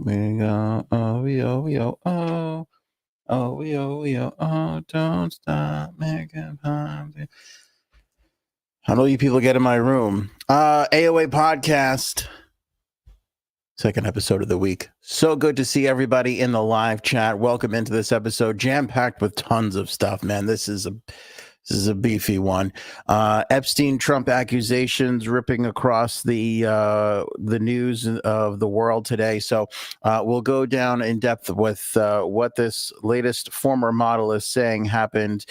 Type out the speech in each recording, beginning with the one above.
we go. Oh, we oh, we oh, oh. Oh, we oh, we oh, oh. Don't stop making pumpkin. How do you people get in my room? AOA podcast. Second episode of the week. So good to see everybody in the live chat. Welcome into this episode, jam-packed with tons of stuff, man. This is a beefy one. Epstein Trump accusations ripping across the news of the world today. So we'll go down in depth with what this latest former model is saying happened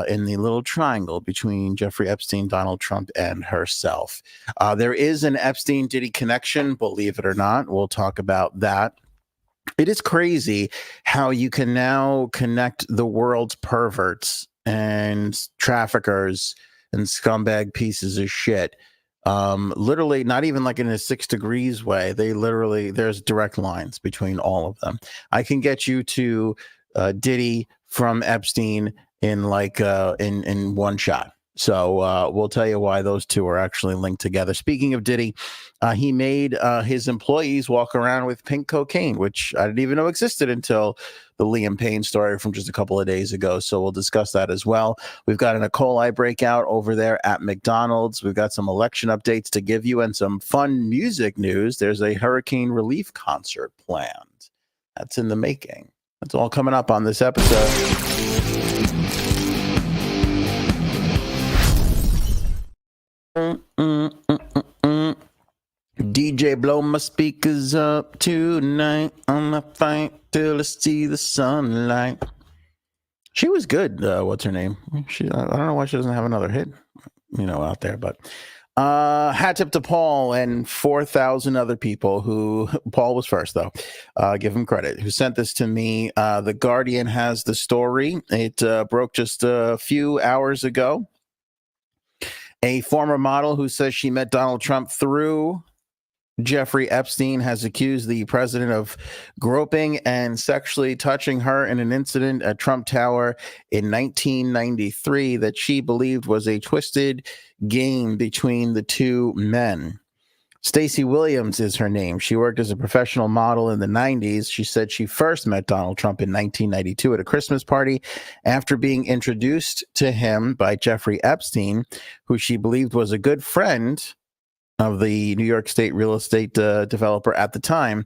in the little triangle between Jeffrey Epstein, Donald Trump, and herself. There is an Epstein-Diddy connection, believe it or not. We'll talk about that. It is crazy how you can now connect the world's perverts and traffickers and scumbag pieces of shit. Literally, not even like in a 6 degrees way. There's direct lines between all of them. I can get you to Diddy from Epstein in one shot. So we'll tell you why those two are actually linked together. Speaking of Diddy, he made his employees walk around with pink cocaine, which I didn't even know existed until the Liam Payne story from just a couple of days ago. So we'll discuss that as well. We've got an coli breakout over there at McDonald's. We've got some election updates to give you and some fun music news. There's a hurricane relief concert planned. That's in the making. That's all coming up on this episode. DJ, blow my speakers up tonight. I'ma fight till I see the sunlight. She was good. What's her name? I don't know why she doesn't have another hit, out there. But hat tip to Paul and 4,000 other people who Paul was first, though. Give him credit. Who sent this to me? The Guardian has the story. It broke just a few hours ago. A former model who says she met Donald Trump through Jeffrey Epstein has accused the president of groping and sexually touching her in an incident at Trump Tower in 1993 that she believed was a twisted game between the two men. Stacey Williams is her name. She worked as a professional model in the 90s. She said she first met Donald Trump in 1992 at a Christmas party after being introduced to him by Jeffrey Epstein, who she believed was a good friend of the New York State real estate developer at the time.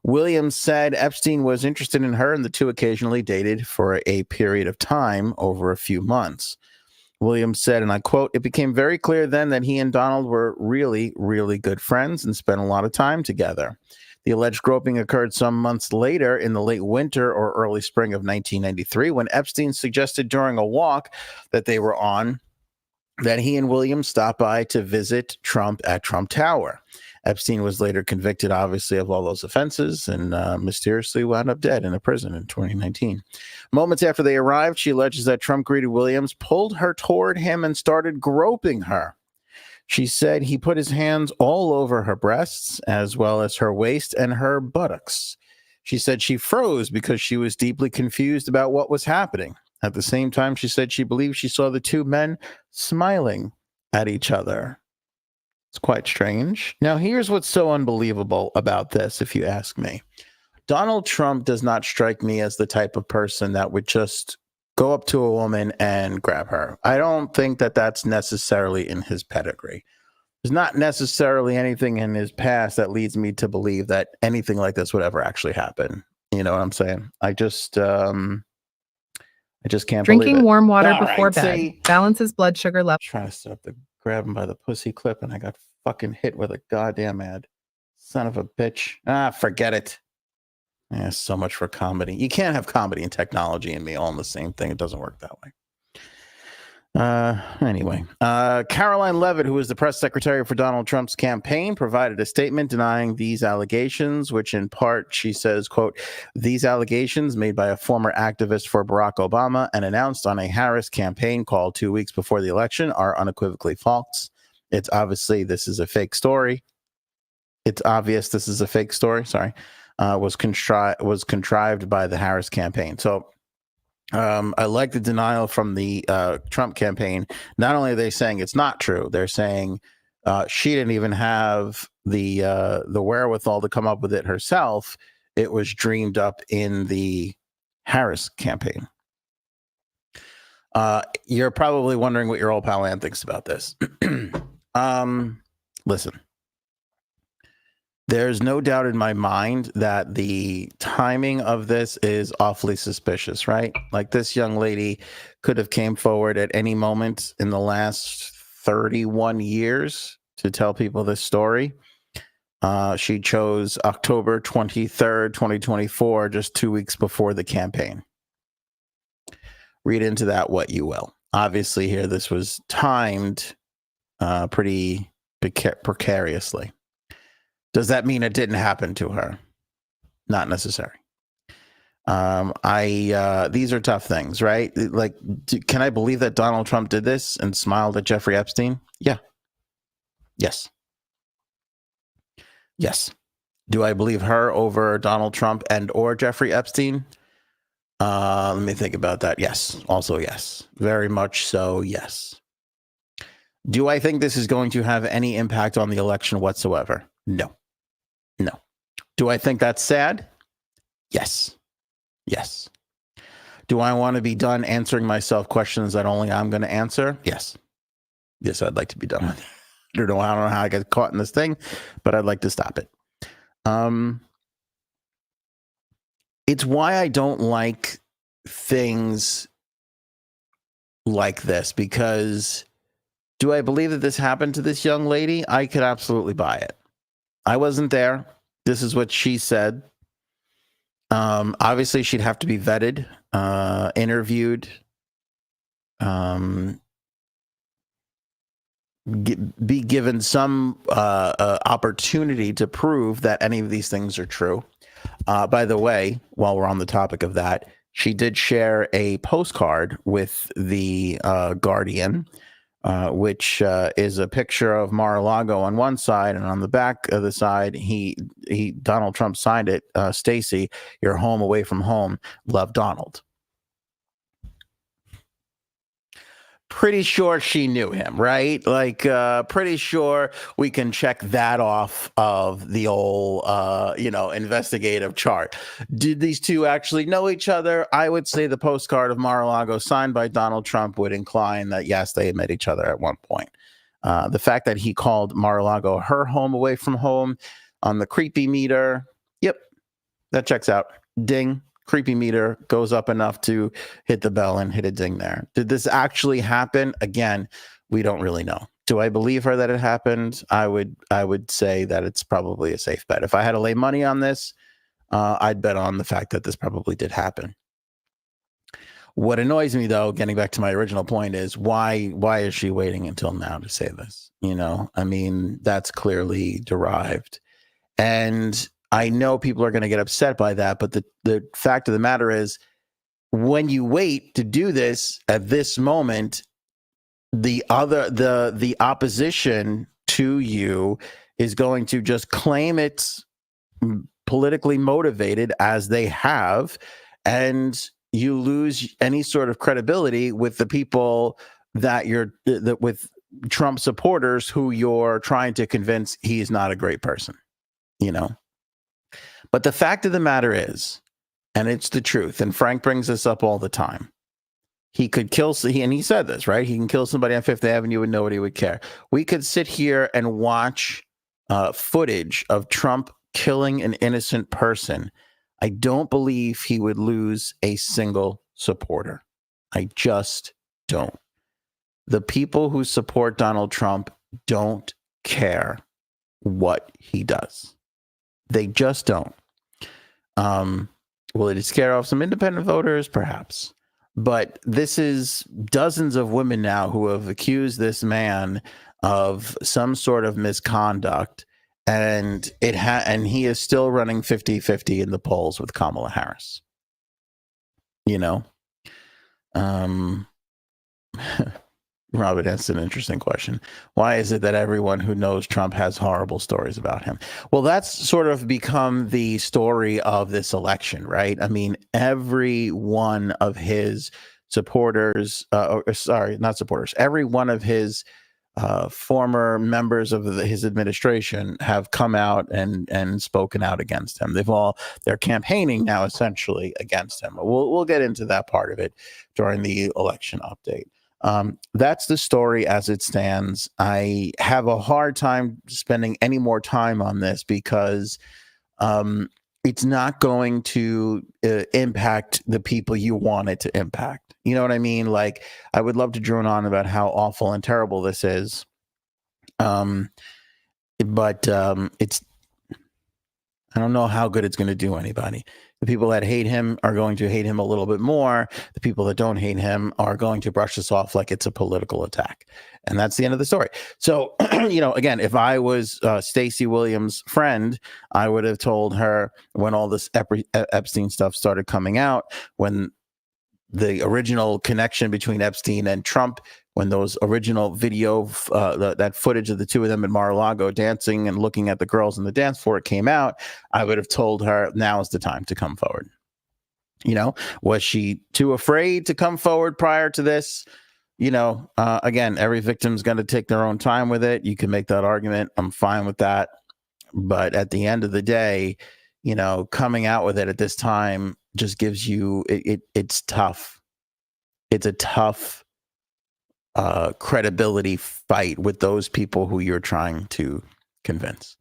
Williams said Epstein was interested in her and the two occasionally dated for a period of time over a few months. Williams said, and I quote, "It became very clear then that he and Donald were really, really good friends and spent a lot of time together." The alleged groping occurred some months later in the late winter or early spring of 1993 when Epstein suggested during a walk that they were on that he and Williams stop by to visit Trump at Trump Tower. Epstein was later convicted, obviously, of all those offenses and mysteriously wound up dead in a prison in 2019. Moments after they arrived, she alleges that Trump greeted Williams, pulled her toward him, and started groping her. She said he put his hands all over her breasts, as well as her waist and her buttocks. She said she froze because she was deeply confused about what was happening. At the same time, she said she believed she saw the two men smiling at each other. It's quite strange. Now, here's what's so unbelievable about this, if you ask me. Donald Trump does not strike me as the type of person that would just go up to a woman and grab her. I don't think that that's necessarily in his pedigree. There's not necessarily anything in his past that leads me to believe that anything like this would ever actually happen. You know what I'm saying? I just can't believe it. Drinking warm water before bed balances blood sugar level. Trying to set up the grab him by the pussy clip, and I got fucking hit with a goddamn ad. Son of a bitch. Forget it. Yeah, so much for comedy. You can't have comedy and technology and me all in the same thing. It doesn't work that way. Anyway, Caroline Leavitt, who was the press secretary for Donald Trump's campaign, provided a statement denying these allegations, which in part she says, quote, "These allegations made by a former activist for Barack Obama and announced on a Harris campaign call 2 weeks before the election are unequivocally false. It's obviously this is a fake story. It's obvious this is a fake story. Sorry, was contrived by the Harris campaign." So I like the denial from the Trump campaign. Not only are they saying it's not true, they're saying she didn't even have the wherewithal to come up with it herself. it was dreamed up in the Harris campaign. You're probably wondering what your old pal Ann thinks about this. Listen, there's no doubt in my mind that the timing of this is awfully suspicious, right? Like, this young lady could have came forward at any moment in the last 31 years to tell people this story. She chose October 23rd, 2024, just 2 weeks before the campaign. Read into that what you will. Obviously, here, this was timed pretty precariously. Does that mean it didn't happen to her? Not necessary. These are tough things, right? Like, can I believe that Donald Trump did this and smiled at Jeffrey Epstein? Yeah. Yes. Yes. Do I believe her over Donald Trump and or Jeffrey Epstein? Let me think about that. Yes. Also, yes. Very much so, yes. Do I think this is going to have any impact on the election whatsoever? No. No. Do I think that's sad? Yes. Yes. Do I want to be done answering myself questions that only I'm going to answer? Yes. Yes, I'd like to be done with it. I don't know how I got caught in this thing, but I'd like to stop it. It's why I don't like things like this, because do I believe that this happened to this young lady? I could absolutely buy it. I wasn't there. This is what she said. Obviously, she'd have to be vetted, interviewed, be given some opportunity to prove that any of these things are true. By the way, while we're on the topic of that, she did share a postcard with the Guardian, which is a picture of Mar-a-Lago on one side, and on the back of the side, Donald Trump signed it. Stacy, you're home away from home. Love, Donald. Pretty sure she knew him, right? Like, pretty sure we can check that off of the old, investigative chart. Did these two actually know each other? I would say the postcard of Mar-a-Lago signed by Donald Trump would incline that, yes, they met each other at one point. The fact that he called Mar-a-Lago her home away from home on the creepy meter, yep, that checks out. Ding. Creepy meter goes up enough to hit the bell and hit a ding there. Did this actually happen? Again, we don't really know. Do I believe her that it happened? I would say that it's probably a safe bet. If I had to lay money on this, I'd bet on the fact that this probably did happen. What annoys me, though, getting back to my original point, is why is she waiting until now to say this? I mean, that's clearly derived. And I know people are going to get upset by that, but the fact of the matter is, when you wait to do this at this moment, the opposition to you is going to just claim it's politically motivated, as they have, and you lose any sort of credibility with the people with Trump supporters who you're trying to convince he's not a great person, But the fact of the matter is, and it's the truth, and Frank brings this up all the time, he could kill, and he said this, right? He can kill somebody on Fifth Avenue and nobody would care. We could sit here and watch footage of Trump killing an innocent person. I don't believe he would lose a single supporter. I just don't. The people who support Donald Trump don't care what he does. They just don't. Will it scare off some independent voters? Perhaps. But this is dozens of women now who have accused this man of some sort of misconduct, and he is still running 50-50 in the polls with Kamala Harris. Robert, that's an interesting question. Why is it that everyone who knows Trump has horrible stories about him? Well, that's sort of become the story of this election, right? I mean, every one of his supporters, not supporters, every one of his former members of his administration have come out and spoken out against him. They're campaigning now essentially against him. We'll get into that part of it during the election update. That's the story as it stands. I have a hard time spending any more time on this because it's not going to impact the people you want it to impact. You know what I mean? Like, I would love to drone on about how awful and terrible this is. But I don't know how good it's going to do anybody. The people that hate him are going to hate him a little bit more. The people that don't hate him are going to brush this off like it's a political attack. And that's the end of the story. So, again, if I was Stacey Williams' friend, I would have told her when all this Epstein stuff started coming out, when the original connection between Epstein and Trump, when those original video, that footage of the two of them at Mar-a-Lago dancing and looking at the girls in the dance floor came out, I would have told her now is the time to come forward. Was she too afraid to come forward prior to this? Again, every victim's going to take their own time with it. You can make that argument. I'm fine with that. But at the end of the day, coming out with it at this time just gives you, it's tough. It's a tough credibility fight with those people who you're trying to convince.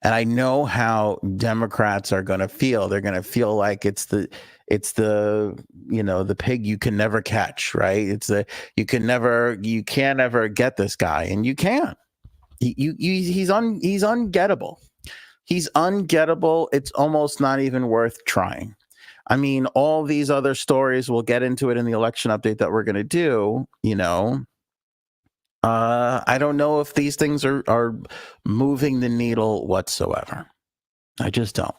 And I know how Democrats are going to feel. They're going to feel like it's the the pig you can never catch, right? You can't ever get this guy, and you can't. He's ungettable. He's ungettable. It's almost not even worth trying. I mean, all these other stories, we'll get into it in the election update that we're going to do, I don't know if these things are moving the needle whatsoever. I just don't.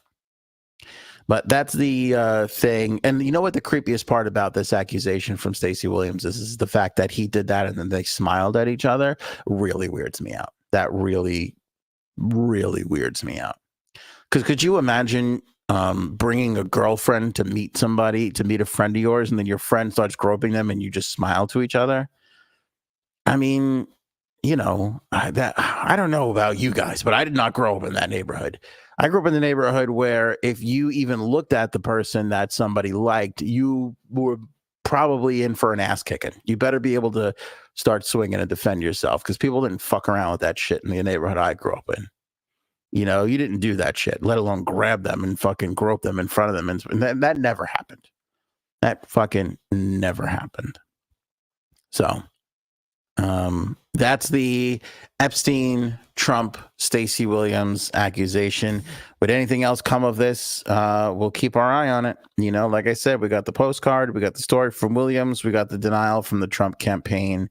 But that's the thing. And you know what the creepiest part about this accusation from Stacey Williams is the fact that he did that and then they smiled at each other really weirds me out. That really, really weirds me out. Because could you imagine bringing a girlfriend to meet a friend of yours, and then your friend starts groping them and you just smile to each other? I mean, I don't know about you guys, but I did not grow up in that neighborhood. I grew up in the neighborhood where if you even looked at the person that somebody liked, you were probably in for an ass kicking. You better be able to start swinging and defend yourself, because people didn't fuck around with that shit in the neighborhood I grew up in. You didn't do that shit, let alone grab them and fucking grope them in front of them. And that never happened. That fucking never happened. So that's the Epstein, Trump, Stacey Williams accusation. Would anything else come of this? We'll keep our eye on it. Like I said, we got the postcard, we got the story from Williams, we got the denial from the Trump campaign.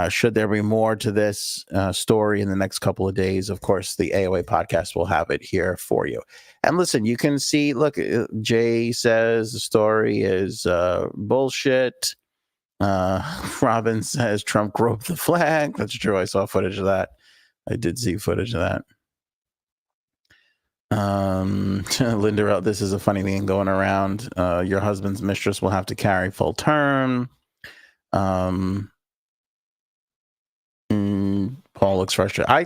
Should there be more to this story in the next couple of days, of course, the AOA podcast will have it here for you. And listen, you can see, look, Jay says the story is bullshit. Robin says Trump groped the flag. That's true. I saw footage of that. I did see footage of that. Linda wrote, this is a funny thing going around. Your husband's mistress will have to carry full term. Paul looks frustrated. I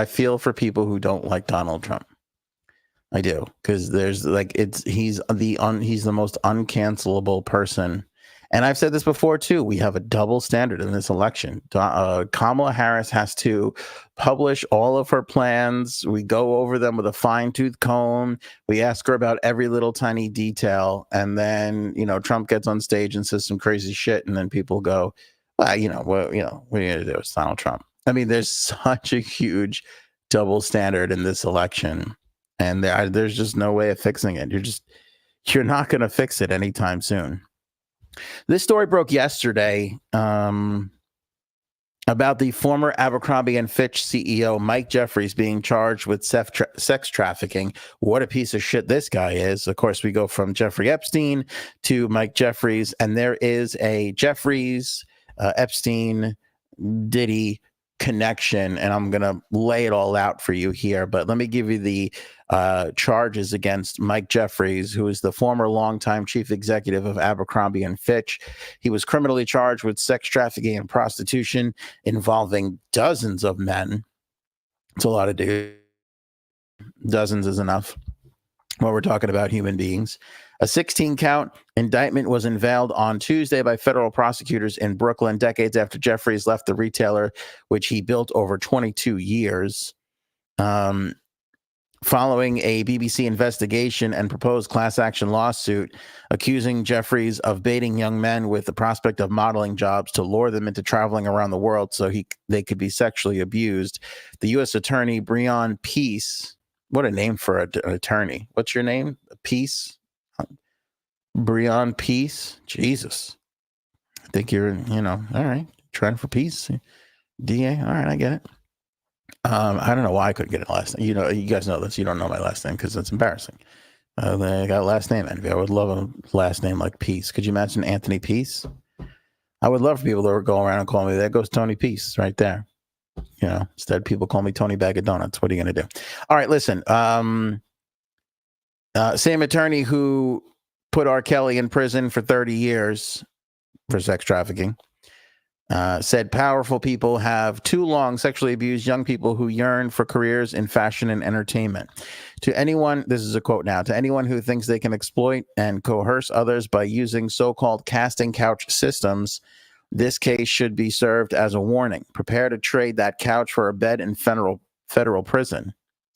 feel for people who don't like Donald Trump. I do, because there's he's the most uncancelable person. And I've said this before too. We have a double standard in this election. Kamala Harris has to publish all of her plans. We go over them with a fine-tooth comb. We ask her about every little tiny detail, and then Trump gets on stage and says some crazy shit, and then people go, "Well, what are you gonna do? It's Donald Trump." I mean, there's such a huge double standard in this election, and there's just no way of fixing it. You're not going to fix it anytime soon. This story broke yesterday about the former Abercrombie & Fitch CEO Mike Jeffries being charged with sex trafficking. What a piece of shit this guy is. Of course, we go from Jeffrey Epstein to Mike Jeffries, and there is a Jeffries, Epstein, Diddy connection, and I'm going to lay it all out for you here. But let me give you the charges against Mike Jeffries, who is the former longtime chief executive of Abercrombie and Fitch. He was criminally charged with sex trafficking and prostitution involving dozens of men. It's a lot of dudes. Dozens is enough. Well, we're talking about human beings. A 16-count indictment was unveiled on Tuesday by federal prosecutors in Brooklyn, decades after Jeffries left the retailer, which he built over 22 years. Following a BBC investigation and proposed class action lawsuit accusing Jeffries of baiting young men with the prospect of modeling jobs to lure them into traveling around the world so they could be sexually abused, the U.S. Attorney Breon Peace, what a name for an attorney. What's your name? Peace? Breon Peace? Jesus. I think you're, all right, trying for peace. DA, all right, I get it. I don't know why I couldn't get a last name. You guys know this. You don't know my last name because it's embarrassing. I got a last name envy. I would love a last name like Peace. Could you imagine Anthony Peace? I would love for people to go around and call me, there goes Tony Peace right there. Instead people call me Tony Bag of Donuts. What are you going to do? All right, listen. Same attorney who put R. Kelly in prison for 30 years for sex trafficking said powerful people have too long sexually abused young people who yearn for careers in fashion and entertainment. To anyone, this is a quote now, to anyone who thinks they can exploit and coerce others by using so-called casting couch systems, this case should be served as a warning. Prepare to trade that couch for a bed in federal prison.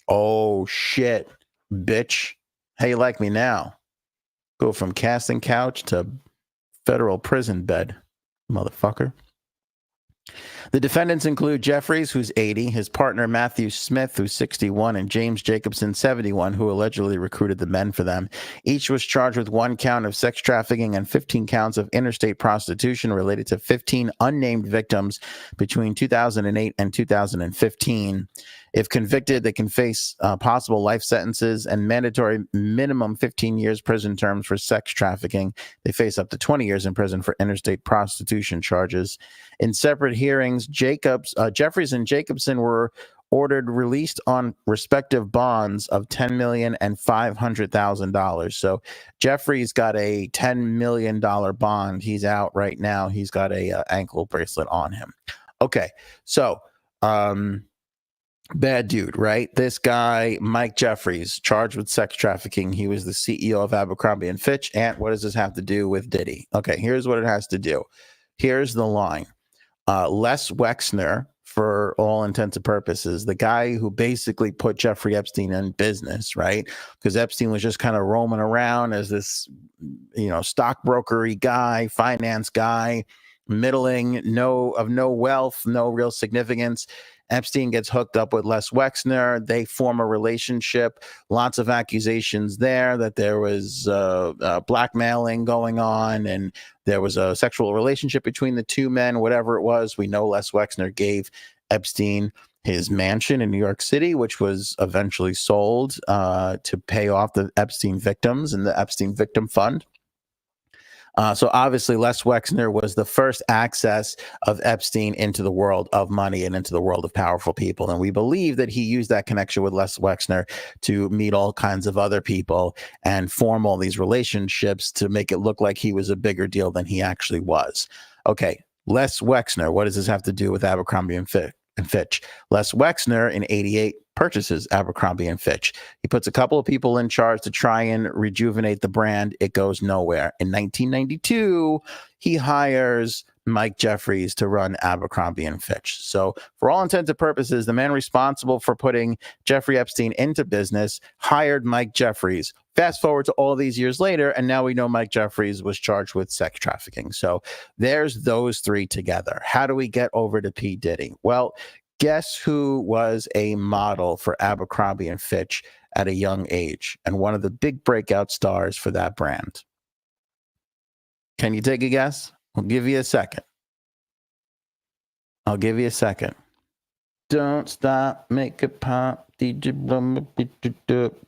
Oh, shit, bitch. How you like me now? Go from casting couch to federal prison bed, motherfucker. The defendants include Jeffries, who's 80, his partner Matthew Smith, who's 61, and James Jacobson, 71, who allegedly recruited the men for them. Each was charged with 1 count of sex trafficking and 15 counts of interstate prostitution related to 15 unnamed victims between 2008 and 2015. If convicted, they can face possible life sentences and mandatory minimum 15 years prison terms for sex trafficking. They face up to 20 years in prison for interstate prostitution charges. In separate hearings, Jeffries and Jacobson were ordered released on respective bonds of $10 million and $500,000. So Jeffries got a $10 million bond. He's out right now. He's got a ankle bracelet on him. Okay, so bad dude, right? This guy, Mike Jeffries, charged with sex trafficking. He was the CEO of Abercrombie and Fitch. And what does this have to do with Diddy? Okay, here's what it has to do. Here's the line. Les Wexner, for all intents and purposes, the guy who basically put Jeffrey Epstein in business, right? Because Epstein was just kind of roaming around as this, stockbrokery guy, finance guy, middling, of no wealth, no real significance. Epstein gets hooked up with Les Wexner. They form a relationship. Lots of accusations there that there was blackmailing going on and there was a sexual relationship between the two men, whatever it was. We know Les Wexner gave Epstein his mansion in New York City, which was eventually sold to pay off the Epstein victims and the Epstein Victim Fund. So obviously, Les Wexner was the first access of Epstein into the world of money and into the world of powerful people. And we believe that he used that connection with Les Wexner to meet all kinds of other people and form all these relationships to make it look like he was a bigger deal than he actually was. Okay, Les Wexner, what does this have to do with Abercrombie and Fitch? Les Wexner in 88 purchases Abercrombie and Fitch. He puts a couple of people in charge to try and rejuvenate the brand. It goes nowhere. In 1992, he hires Mike Jeffries to run Abercrombie and Fitch. So for all intents and purposes, the man responsible for putting Jeffrey Epstein into business hired Mike Jeffries. Fast forward to all these years later, and now we know Mike Jeffries was charged with sex trafficking. So there's those three together. How do we get over to P. Diddy? Well, guess who was a model for Abercrombie and Fitch at a young age and one of the big breakout stars for that brand? Can you take a guess? I'll give you a second. Don't stop, make it pop. DJ Blum,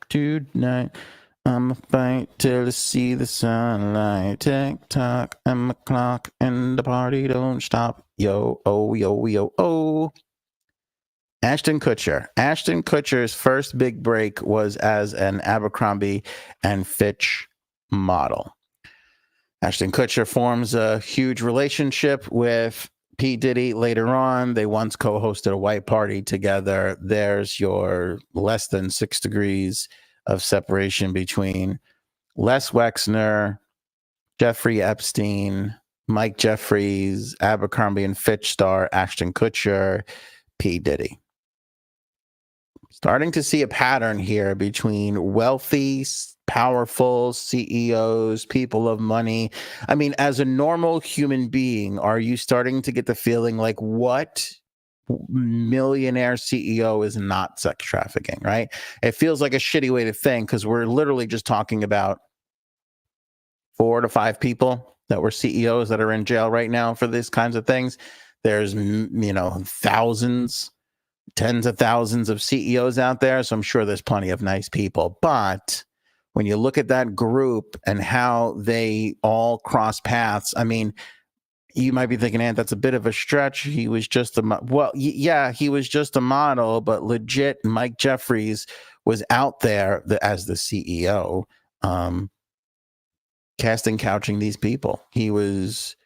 tonight. I'ma fight till I see the sunlight. Tick tock, and my clock, and the party don't stop. Yo, oh, yo, yo, oh. Ashton Kutcher. Ashton Kutcher's first big break was as an Abercrombie and Fitch model. Ashton Kutcher forms a huge relationship with P. Diddy later on. They once co-hosted a white party together. There's your less than 6 degrees of separation between Les Wexner, Jeffrey Epstein, Mike Jeffries, Abercrombie and Fitch star Ashton Kutcher, P. Diddy. Starting to see a pattern here between wealthy, powerful CEOs, people of money. I mean, as a normal human being, are you starting to get the feeling like what millionaire CEO is not sex trafficking, right? It feels like a shitty way to think because we're literally just talking about 4 to 5 people that were CEOs that are in jail right now for these kinds of things. There's, thousands, tens of thousands of CEOs out there. So I'm sure there's plenty of nice people. But when you look at that group and how they all cross paths, I mean, you might be thinking, Ant, that's a bit of a stretch. He was just he was just a model, but legit Mike Jeffries was out there as the CEO, casting couching these people. He was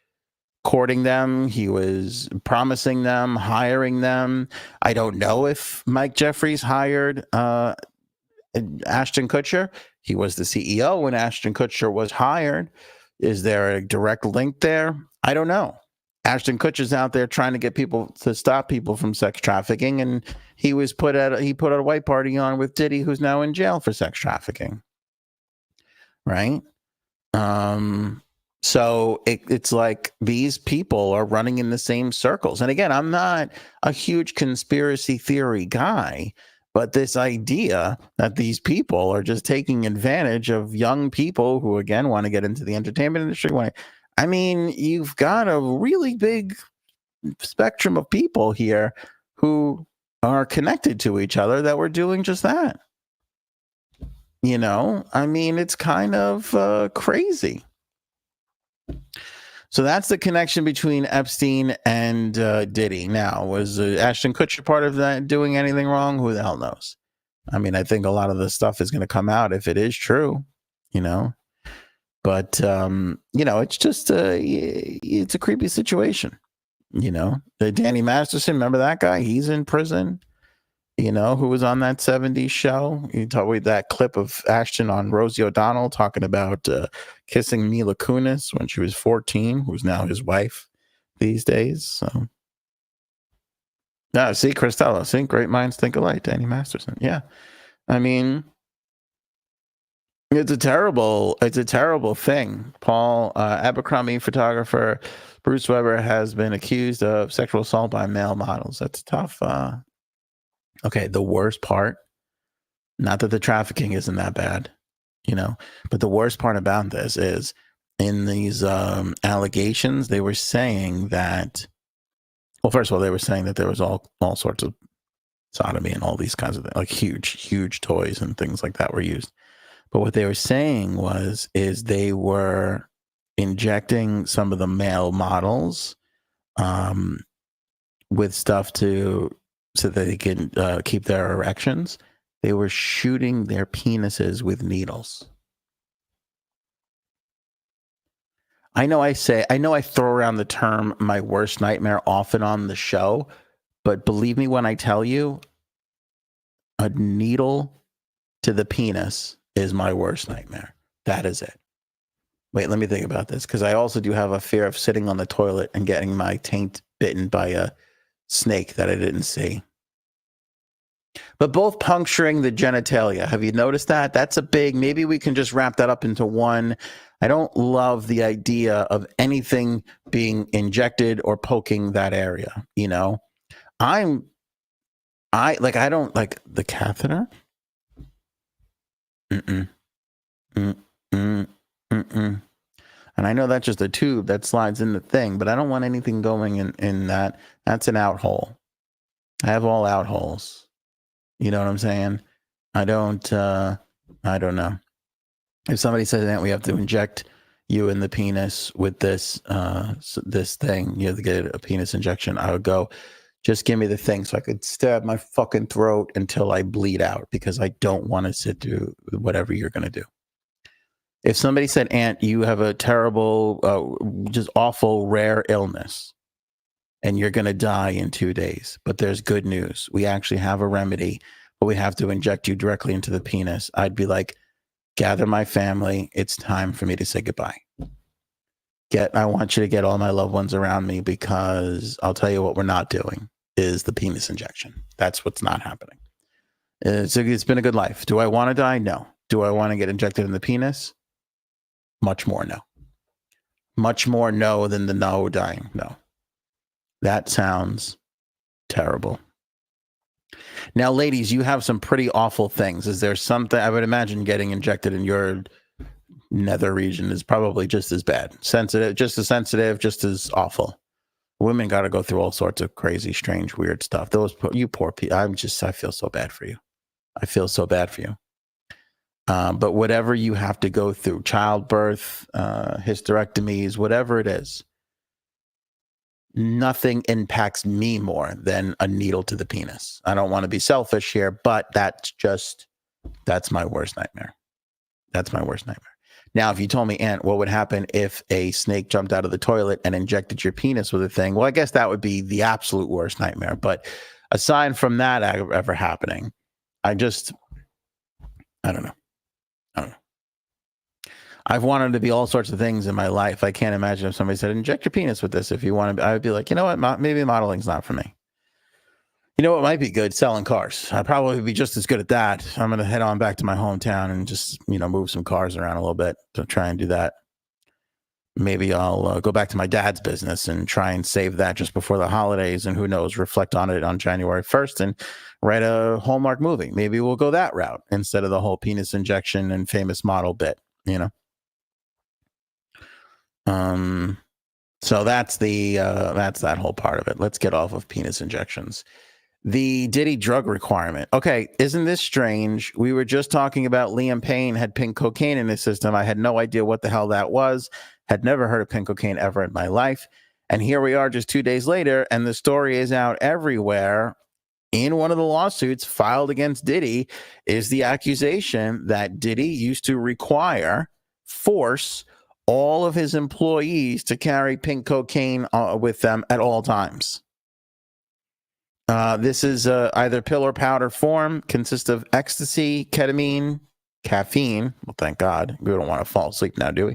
courting them. He was promising them, hiring them. I don't know if Mike Jeffries hired Ashton Kutcher. He was the CEO when Ashton Kutcher was hired. Is there a direct link there? I don't know. Ashton Kutcher's out there trying to get people to stop people from sex trafficking, and he put a white party on with Diddy, who's now in jail for sex trafficking. Right? So it's like these people are running in the same circles. And again, I'm not a huge conspiracy theory guy, but this idea that these people are just taking advantage of young people who, again, want to get into the entertainment industry. I mean, you've got a really big spectrum of people here who are connected to each other that were doing just that. I mean, it's kind of crazy. So that's the connection between Epstein and Diddy. Now, was Ashton Kutcher part of that doing anything wrong? Who the hell knows? I mean, I think a lot of the stuff is going to come out if it is true, But, it's just it's a creepy situation, Danny Masterson, remember that guy? He's in prison. Who was on that 70s show. You talk with that clip of Ashton on Rosie O'Donnell talking about kissing Mila Kunis when she was 14, who's now his wife these days. So, see, Christella, see, great minds think alike, Danny Masterson. Yeah. I mean, it's a terrible thing. Paul Abercrombie photographer Bruce Weber has been accused of sexual assault by male models. That's tough. Okay, the worst part, not that the trafficking isn't that bad, but the worst part about this is in these allegations, they were saying that, well, first of all, they were saying that there was all sorts of sodomy and all these kinds of things, like huge toys and things like that were used. But what they were saying is they were injecting some of the male models with stuff so that they can keep their erections. They were shooting their penises with needles. I know I throw around the term my worst nightmare often on the show, but believe me when I tell you, a needle to the penis is my worst nightmare. That is it. Wait, let me think about this, because I also do have a fear of sitting on the toilet and getting my taint bitten by a snake that I didn't see. But both puncturing the genitalia. Have you noticed that? That's a big, maybe we can just wrap that up into one. I don't love the idea of anything being injected or poking that area. I don't like the catheter. And I know that's just a tube that slides in the thing, but I don't want anything going in that. That's an out hole. I have all out holes. You know what I'm saying? I don't know. If somebody says that we have to inject you in the penis with this thing, you have to get a penis injection, I would go, Just give me the thing so I could stab my fucking throat until I bleed out, because I don't want to sit through whatever you're going to do. If somebody said, Aunt, you have a terrible, just awful, rare illness, and you're going to die in 2 days, but there's good news. We actually have a remedy, but we have to inject you directly into the penis. I'd be like, gather my family. It's time for me to say goodbye. I want you to get all my loved ones around me, because I'll tell you what we're not doing is the penis injection. That's what's not happening. It's been a good life. Do I want to die? No. Do I want to get injected in the penis? Much more no. Much more no than the no dying. No. That sounds terrible. Now, ladies, you have some pretty awful things. Is there something? I would imagine getting injected in your nether region is probably just as bad. Sensitive, just as awful. Women got to go through all sorts of crazy, strange, weird stuff. You poor people. I feel so bad for you. I feel so bad for you. But whatever you have to go through, childbirth, hysterectomies, whatever it is, nothing impacts me more than a needle to the penis. I don't want to be selfish here, but that's my worst nightmare. That's my worst nightmare. Now, if you told me, Aunt, what would happen if a snake jumped out of the toilet and injected your penis with a thing? Well, I guess that would be the absolute worst nightmare. But aside from that ever happening, I don't know. I've wanted to be all sorts of things in my life. I can't imagine if somebody said, inject your penis with this if you want to. I would be like, you know what? Maybe modeling's not for me. You know what might be good? Selling cars. I'd probably be just as good at that. I'm going to head on back to my hometown and just, move some cars around a little bit to try and do that. Maybe I'll go back to my dad's business and try and save that just before the holidays. And who knows, reflect on it on January 1st and write a Hallmark movie. Maybe we'll go that route instead of the whole penis injection and famous model bit, So that's that whole part of it. Let's get off of penis injections. The Diddy drug requirement. Okay, isn't this strange? We were just talking about Liam Payne had pink cocaine in his system. I had no idea what the hell that was. Had never heard of pink cocaine ever in my life. And here we are just 2 days later, and the story is out everywhere. In one of the lawsuits filed against Diddy is the accusation that Diddy used to force all of his employees to carry pink cocaine with them at all times. This is either pill or powder form, consists of ecstasy, ketamine, caffeine. Well, thank God. We don't want to fall asleep now, do we?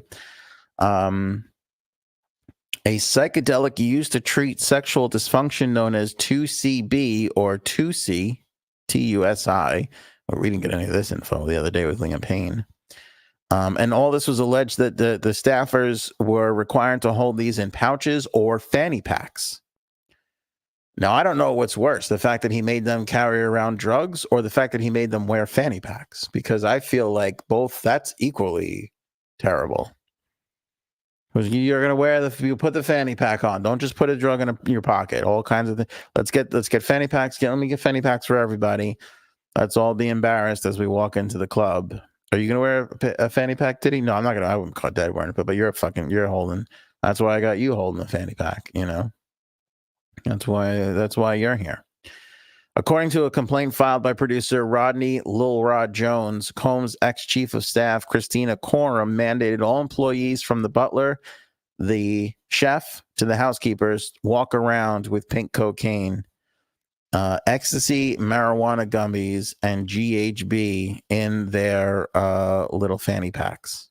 A psychedelic used to treat sexual dysfunction known as 2CB or 2C, TUSI. We didn't get any of this info the other day with Liam Payne. And all this was alleged that the staffers were required to hold these in pouches or fanny packs. Now, I don't know what's worse, the fact that he made them carry around drugs or the fact that he made them wear fanny packs, because I feel like that's equally terrible. Because you're going to you put the fanny pack on. Don't just put a drug in your pocket. All kinds of things. Let's get fanny packs. Let me get fanny packs for everybody. Let's all be embarrassed as we walk into the club. Are you going to wear a fanny pack, Diddy? No, I'm not going to. I wouldn't call Dad wearing it, but you're holding. That's why I got you holding the fanny pack, That's why you're here. According to a complaint filed by producer Rodney Lil Rod Jones, Combs' ex-chief of staff Christina Coram mandated all employees from the butler, the chef, to the housekeepers walk around with pink cocaine, ecstasy, marijuana gummies, and GHB in their little fanny packs.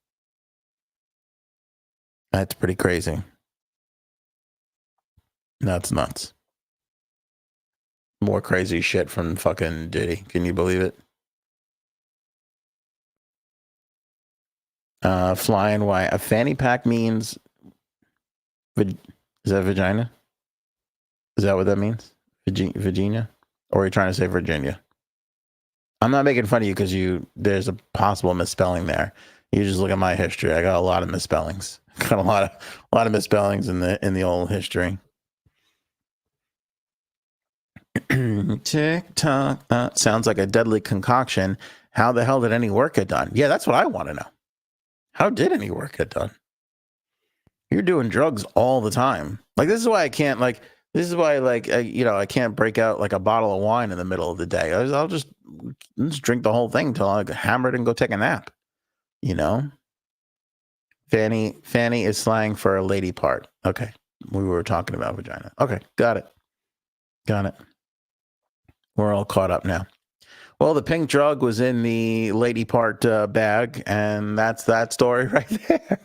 That's pretty crazy. That's nuts. More crazy shit from fucking Diddy. Can you believe it? Flying why? A fanny pack means... Is that vagina? Is that what that means? Virginia? Or are you trying to say Virginia? I'm not making fun of you because there's a possible misspelling there. You just look at my history. I got a lot of misspellings. Got a lot of misspellings in the old history. TikTok sounds like a deadly concoction. How the hell did any work get done? Yeah, that's what I want to know. How did any work get done? You're doing drugs all the time. Like, this is why I can't, This is why, like, I can't break out like a bottle of wine in the middle of the day. I'll just drink the whole thing until I hammer it and go take a nap. You know, Fanny is slang for a lady part. Okay, we were talking about vagina. Okay, got it. We're all caught up now. Well, the pink drug was in the lady part bag, and that's that story right there.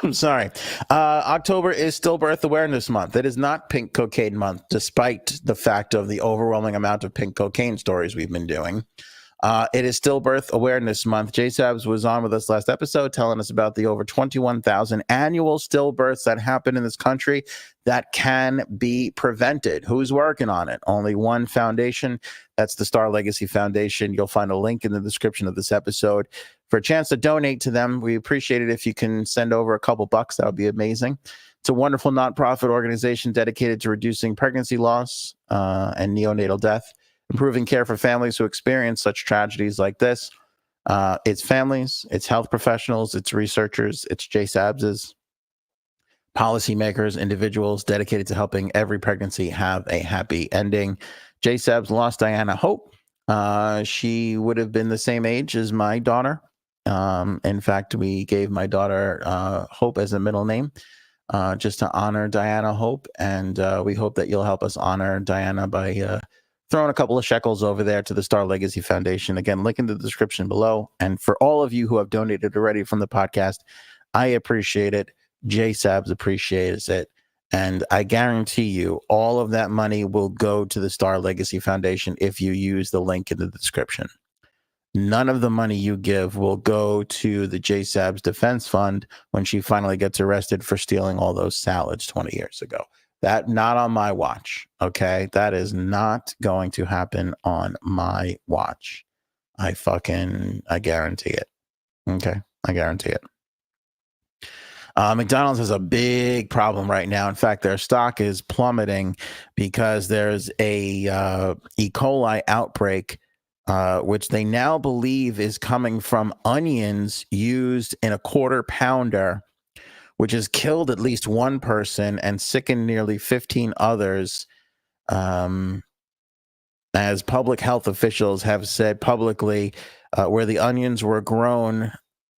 I'm sorry. October is Stillbirth Awareness Month. It is not Pink Cocaine Month, despite the fact of the overwhelming amount of pink cocaine stories we've been doing. It is Stillbirth Awareness Month. J-Sabs was on with us last episode telling us about the over 21,000 annual stillbirths that happen in this country that can be prevented. Who's working on it? Only one foundation. That's the Star Legacy Foundation. You'll find a link in the description of this episode for a chance to donate to them. We appreciate it if you can send over a couple bucks. That would be amazing. It's a wonderful nonprofit organization dedicated to reducing pregnancy loss and neonatal death, improving care for families who experience such tragedies like this. It's families, it's health professionals, it's researchers, it's J-Sabs, policymakers, individuals dedicated to helping every pregnancy have a happy ending. J-Sabs lost Diana Hope. She would have been the same age as my daughter. In fact, we gave my daughter Hope as a middle name just to honor Diana Hope. And we hope that you'll help us honor Diana by throwing a couple of shekels over there to the Star Legacy Foundation. Again, link in the description below. And for all of you who have donated already from the podcast, I appreciate it. J-Sabs appreciates it. And I guarantee you all of that money will go to the Star Legacy Foundation if you use the link in the description. None of the money you give will go to the J-Sabs Defense Fund when she finally gets arrested for stealing all those salads 20 years ago. That not on my watch, okay? That is not going to happen on my watch. I guarantee it. Okay? I guarantee it. McDonald's has a big problem right now. In fact, their stock is plummeting because there's a E. coli outbreak, which they now believe is coming from onions used in a quarter pounder, which has killed at least one person and sickened nearly 15 others, as public health officials have said publicly, where the onions were grown.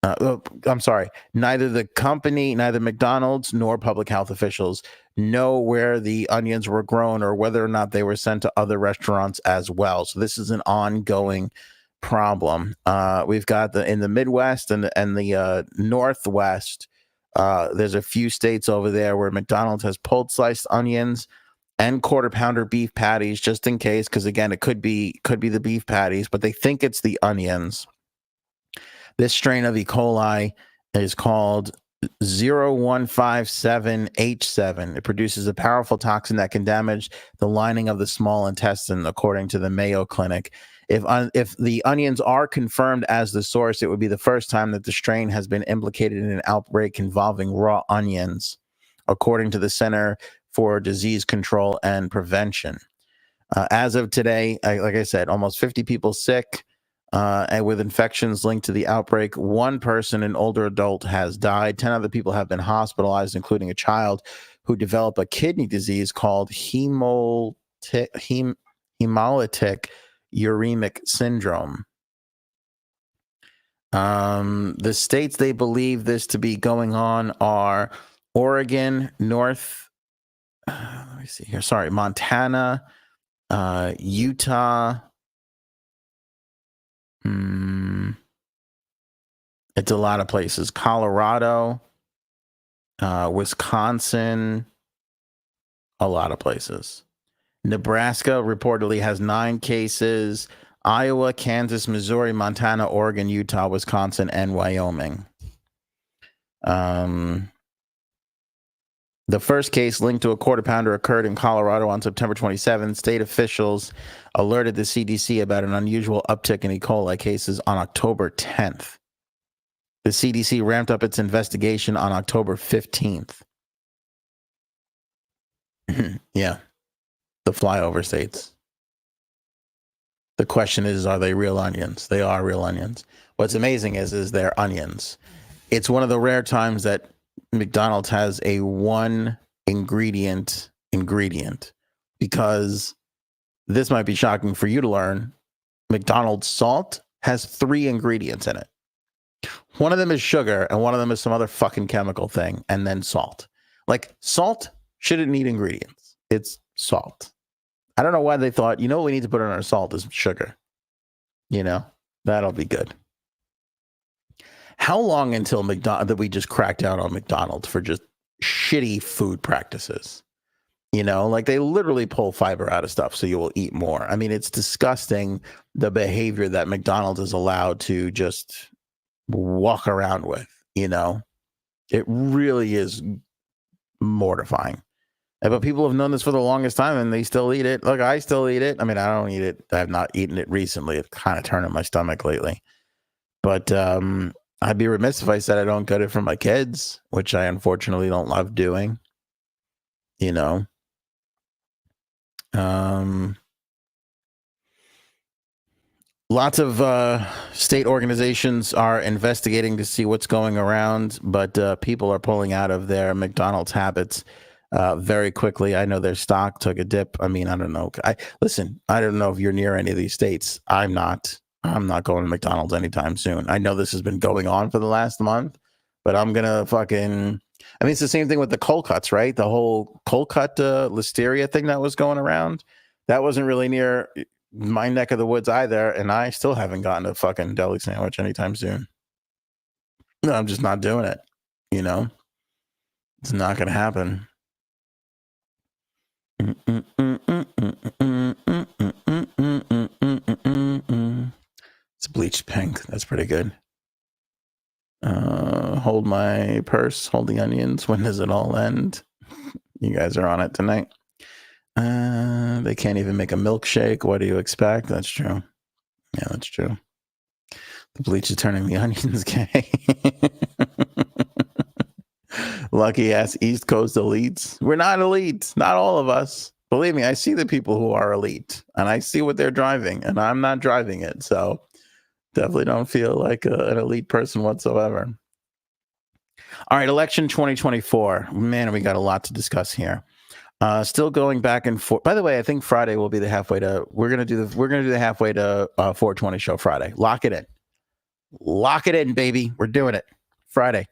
Neither the company, neither McDonald's nor public health officials know where the onions were grown or whether or not they were sent to other restaurants as well. So this is an ongoing problem. We've got in the Midwest and the Northwest. There's a few states over there where McDonald's has pulled sliced onions and quarter pounder beef patties, just in case, because again, it could be the beef patties, but they think it's the onions. This strain of E. coli is called 0157H7. It produces a powerful toxin that can damage the lining of the small intestine, according to the Mayo Clinic. If the onions are confirmed as the source, it would be the first time that the strain has been implicated in an outbreak involving raw onions, according to the Center for Disease Control and Prevention. As of today, like I said, almost 50 people sick. And with infections linked to the outbreak, one person, an older adult, has died. 10 other people have been hospitalized, including a child who developed a kidney disease called hemolytic uremic syndrome. The states they believe this to be going on are Oregon, Montana, Utah. It's a lot of places. Colorado, Wisconsin, a lot of places. Nebraska reportedly has 9 cases. Iowa, Kansas, Missouri, Montana, Oregon, Utah, Wisconsin, and Wyoming. The first case linked to a quarter pounder occurred in Colorado on September 27th. State officials alerted the CDC about an unusual uptick in E. coli cases on October 10th. The CDC ramped up its investigation on October 15th. Yeah, the flyover states. The question is, are they real onions? They are real onions. What's amazing is they're onions. It's one of the rare times that McDonald's has a 1 ingredient, because this might be shocking for you to learn. McDonald's salt has 3 ingredients in it. One of them is sugar, and one of them is some other fucking chemical thing, and then salt. Like, salt shouldn't need ingredients. It's salt. I don't know why they thought, what we need to put in our salt is sugar. That'll be good. How long until that we just crack down on McDonald's for just shitty food practices? Like they literally pull fiber out of stuff so you will eat more. I mean, it's disgusting the behavior that McDonald's is allowed to just walk around with, It really is mortifying. But people have known this for the longest time and they still eat it. Look, I still eat it. I mean, I don't eat it. I have not eaten it recently. It's kind of turning my stomach lately. But I'd be remiss if I said I don't get it for my kids, which I unfortunately don't love doing. Lots of state organizations are investigating to see what's going around, but people are pulling out of their McDonald's habits very quickly. I know their stock took a dip. I mean, I don't know. Listen, I don't know if you're near any of these states. I'm not going to McDonald's anytime soon. I know this has been going on for the last month, but I'm going to it's the same thing with the cold cuts, right? The whole cold cut listeria thing that was going around. That wasn't really near my neck of the woods either, and I still haven't gotten a fucking deli sandwich anytime soon. No, I'm just not doing it. It's not going to happen. It's bleached pink. That's pretty good. Hold my purse, hold the onions. When does it all end? You guys are on it tonight. They can't even make a milkshake. What do you expect? That's true. Yeah, that's true. The bleach is turning the onions gay. Lucky ass East Coast elites. We're not elites. Not all of us. Believe me, I see the people who are elite and I see what they're driving and I'm not driving it. So definitely don't feel like an elite person whatsoever. All right, election 2024. Man, we got a lot to discuss here. Still going back and forth. By the way, I think Friday will be the halfway to. We're gonna do the halfway to 420 show Friday. Lock it in, baby. We're doing it Friday.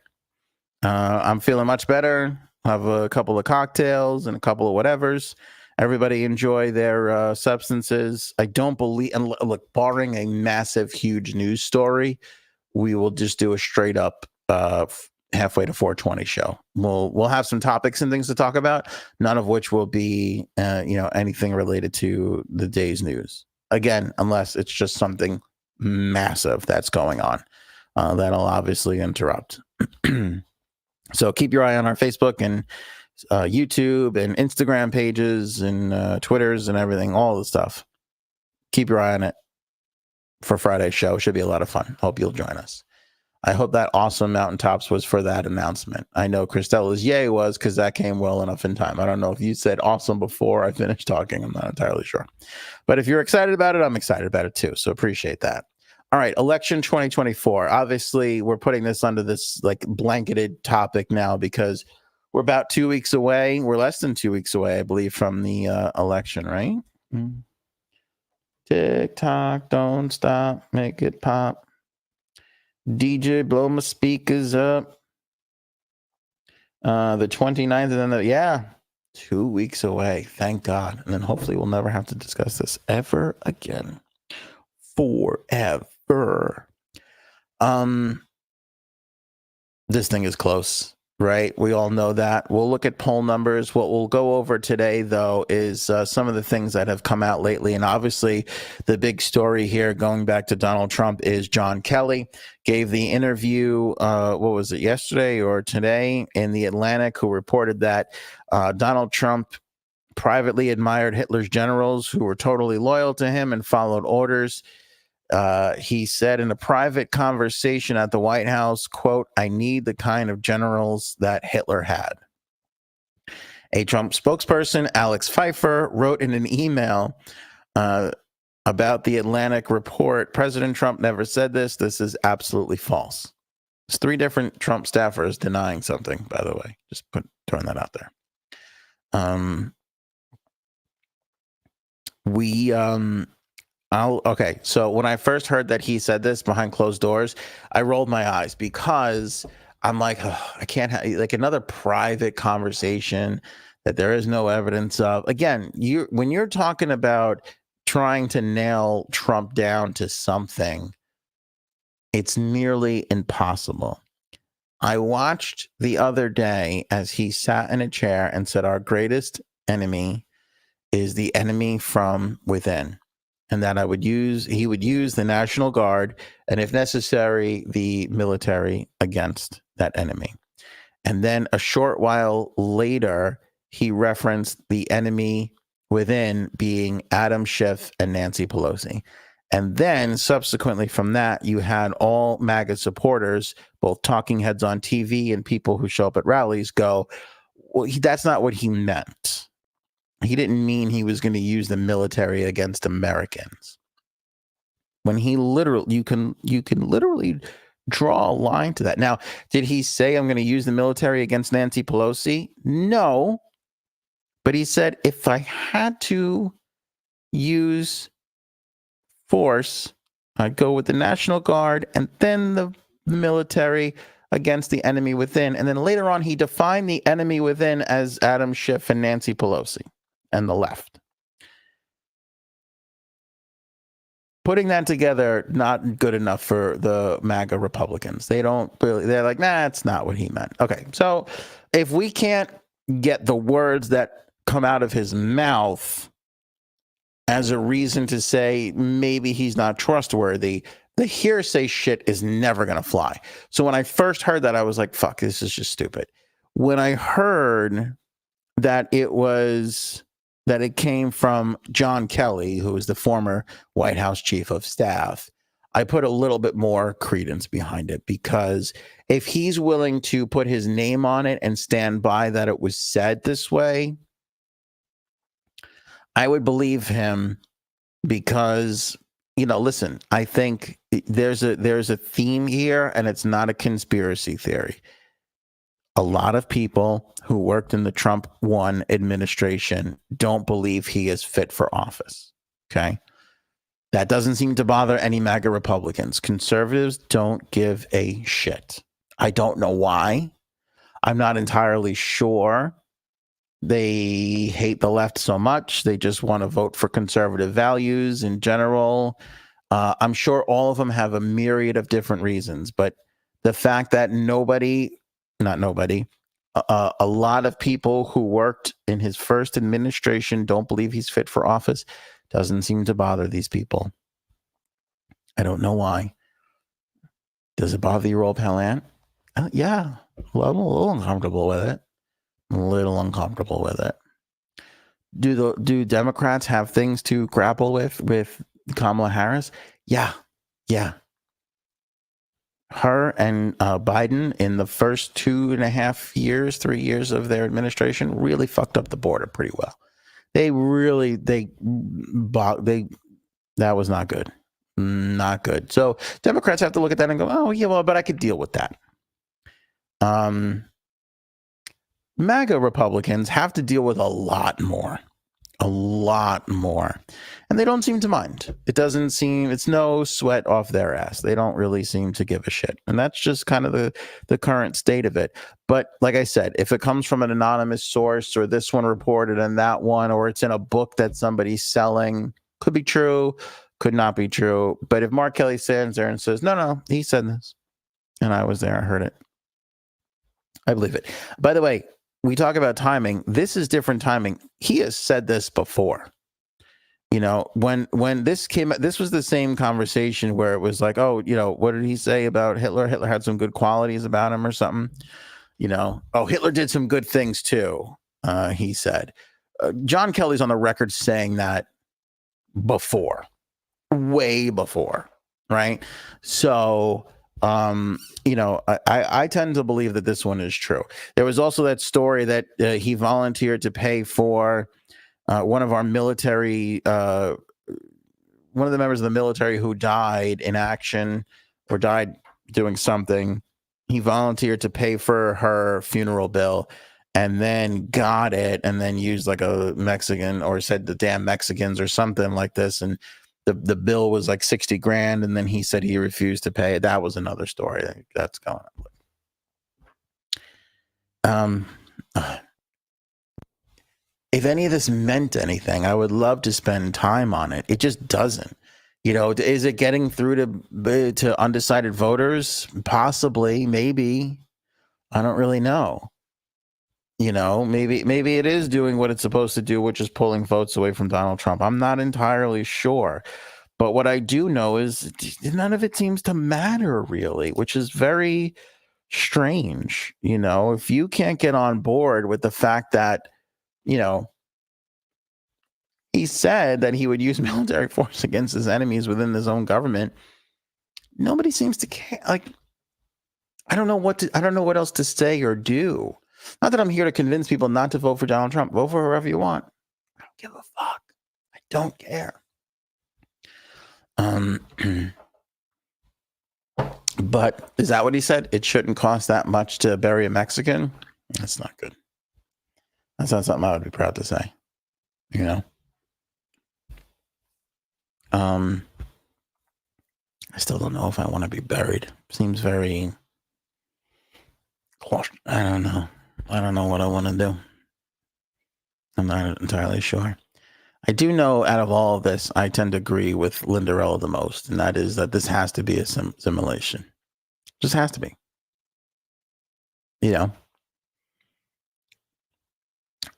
I'm feeling much better. Have a couple of cocktails and a couple of whatevers. Everybody enjoy their substances. I don't believe, and look, barring a massive, huge news story, we will just do a straight up halfway to 420 show. We'll have some topics and things to talk about, none of which will be anything related to the day's news. Again, unless it's just something massive that's going on. That'll obviously interrupt. So keep your eye on our Facebook and YouTube and Instagram pages and Twitters and everything, all the stuff. Keep your eye on it for Friday's show. Should be a lot of fun. Hope you'll join us. I hope that awesome mountaintops was for that announcement. I know Christella's yay was because that came well enough in time. I don't know if you said awesome before I finished talking. I'm not entirely sure. But if you're excited about it, I'm excited about it too. So appreciate that. All right, election 2024. Obviously, we're putting this under this like blanketed topic now because we're about 2 weeks away. We're less than 2 weeks away, I believe, from the election, right? Tick tock, don't stop, make it pop. DJ, blow my speakers up. The 29th, and then 2 weeks away. Thank God. And then hopefully we'll never have to discuss this ever again. Forever. This thing is close, right? We all know that. We'll look at poll numbers. What we'll go over today, though, is some of the things that have come out lately. And obviously, the big story here, going back to Donald Trump, is John Kelly gave the interview, what was it, yesterday or today, in The Atlantic, who reported that Donald Trump privately admired Hitler's generals who were totally loyal to him and followed orders. He said in a private conversation at the White House, quote, "I need the kind of generals that Hitler had." A Trump spokesperson, Alex Pfeiffer, wrote in an email about the Atlantic report, "President Trump never said this. This is absolutely false." It's 3 different Trump staffers denying something, by the way. Just throwing that out there. Okay. So when I first heard that he said this behind closed doors, I rolled my eyes because I'm like, oh, I can't have like another private conversation that there is no evidence of. Again, when you're talking about trying to nail Trump down to something, it's nearly impossible. I watched the other day as he sat in a chair and said, our greatest enemy is the enemy from within. And that he would use the National Guard and, if necessary, the military against that enemy. And then a short while later, he referenced the enemy within being Adam Schiff and Nancy Pelosi. And then subsequently from that, you had all MAGA supporters, both talking heads on TV and people who show up at rallies, go, well, that's not what he meant. He didn't mean he was going to use the military against Americans. When he literally, you can literally draw a line to that. Now, did he say, I'm going to use the military against Nancy Pelosi? No. But he said, if I had to use force, I'd go with the National Guard and then the military against the enemy within. And then later on, he defined the enemy within as Adam Schiff and Nancy Pelosi and the left. Putting that together, not good enough for the MAGA Republicans. They're like, nah, that's not what he meant. Okay, so if we can't get the words that come out of his mouth as a reason to say maybe he's not trustworthy, the hearsay shit is never going to fly. So when I first heard that, I was like, fuck, this is just stupid. When I heard that it came from John Kelly, who is the former White House chief of staff, I put a little bit more credence behind it, because if he's willing to put his name on it and stand by that it was said this way, I would believe him, because, listen, I think there's a theme here, and it's not a conspiracy theory. A lot of people who worked in the Trump 1 administration don't believe he is fit for office. Okay. That doesn't seem to bother any MAGA Republicans. Conservatives don't give a shit. I don't know why. I'm not entirely sure. They hate the left so much. They just want to vote for conservative values in general. I'm sure all of them have a myriad of different reasons, but the fact that a lot of people who worked in his first administration don't believe he's fit for office doesn't seem to bother these people. I don't know why. Does it bother you, old pal Ant? Yeah, well, I'm a little uncomfortable with it. Do Democrats have things to grapple with Kamala Harris? Yeah. Her and Biden in the first 2.5 years, 3 years of their administration really fucked up the border pretty well. That was not good. Not good. So Democrats have to look at that and go, oh, yeah, well, but I could deal with that. MAGA Republicans have to deal with a lot more. And they don't seem to mind. It's no sweat off their ass. They don't really seem to give a shit. And that's just kind of the current state of it. But like I said, if it comes from an anonymous source, or this one reported and that one, or it's in a book that somebody's selling, could be true, could not be true. But if Mark Kelly stands there and says, no, he said this, and I was there, I heard it, I believe it. By the way, we talk about timing. This is different timing. He has said this before. When this came, this was the same conversation where it was like, oh, what did he say about Hitler? Hitler had some good qualities about him or something. Oh, Hitler did some good things too, he said. John Kelly's on the record saying that before, way before, right? So I tend to believe that this one is true. There was also that story that he volunteered to pay for one of our military, one of the members of the military who died in action or died doing something. He volunteered to pay for her funeral bill. and then got it and then used like a Mexican or said the damn Mexicans or something like this. And the bill was like 60 grand. And then he said he refused to pay it. That was another story that's going on. If any of this meant anything, I would love to spend time on it. It just doesn't. Is it getting through to undecided voters? Possibly, maybe. I don't really know. Maybe it is doing what it's supposed to do, which is pulling votes away from Donald Trump. I'm not entirely sure. But what I do know is none of it seems to matter really, which is very strange. If you can't get on board with the fact that, he said that he would use military force against his enemies within his own government, nobody seems to care. Like, I don't know what else to say or do. Not that I'm here to convince people not to vote for Donald Trump. Vote for whoever you want. I don't give a fuck. I don't care. But is that what he said? It shouldn't cost that much to bury a Mexican? That's not good. That's not something I would be proud to say. I still don't know if I want to be buried. Seems very... I don't know. I don't know what I want to do. I'm not entirely sure. I do know out of all of this, I tend to agree with Lindarella the most, and that is that this has to be a simulation. Just has to be.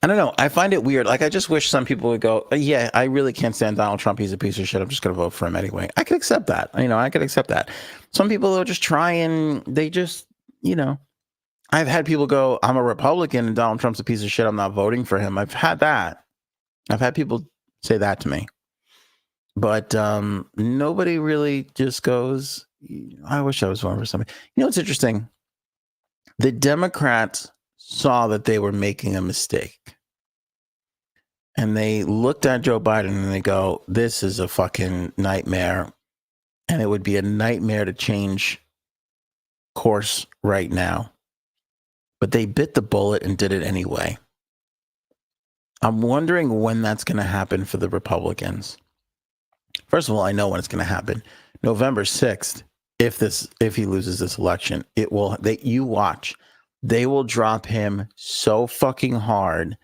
I don't know. I find it weird. Like, I just wish some people would go, yeah, I really can't stand Donald Trump. He's a piece of shit. I'm just going to vote for him anyway. I could accept that. I could accept that. Some people will just try and they just, I've had people go, I'm a Republican and Donald Trump's a piece of shit. I'm not voting for him. I've had that. I've had people say that to me. But nobody really just goes, I wish I was voting for somebody. What's interesting? The Democrats saw that they were making a mistake. And they looked at Joe Biden and they go, this is a fucking nightmare. And it would be a nightmare to change course right now. But they bit the bullet and did it anyway. I'm wondering when that's going to happen for the Republicans. First of all, I know when it's going to happen. November 6th, if he loses this election, you watch. They will drop him so fucking hard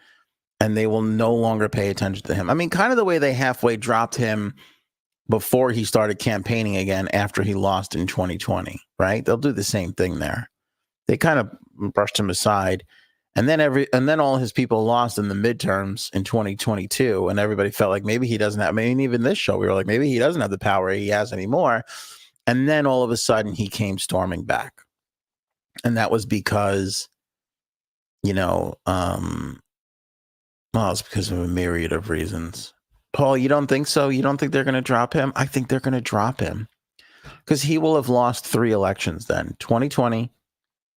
and they will no longer pay attention to him. I mean, kind of the way they halfway dropped him before he started campaigning again after he lost in 2020, right? They'll do the same thing there. They kind of brushed him aside, and then all his people lost in the midterms in 2022, and everybody felt like maybe he doesn't have. I mean, even this show, we were like, maybe he doesn't have the power he has anymore. And then all of a sudden, he came storming back, and that was because, well, it's because of a myriad of reasons. Paul, you don't think so? You don't think they're going to drop him? I think they're going to drop him because he will have lost 3 elections then: 2020.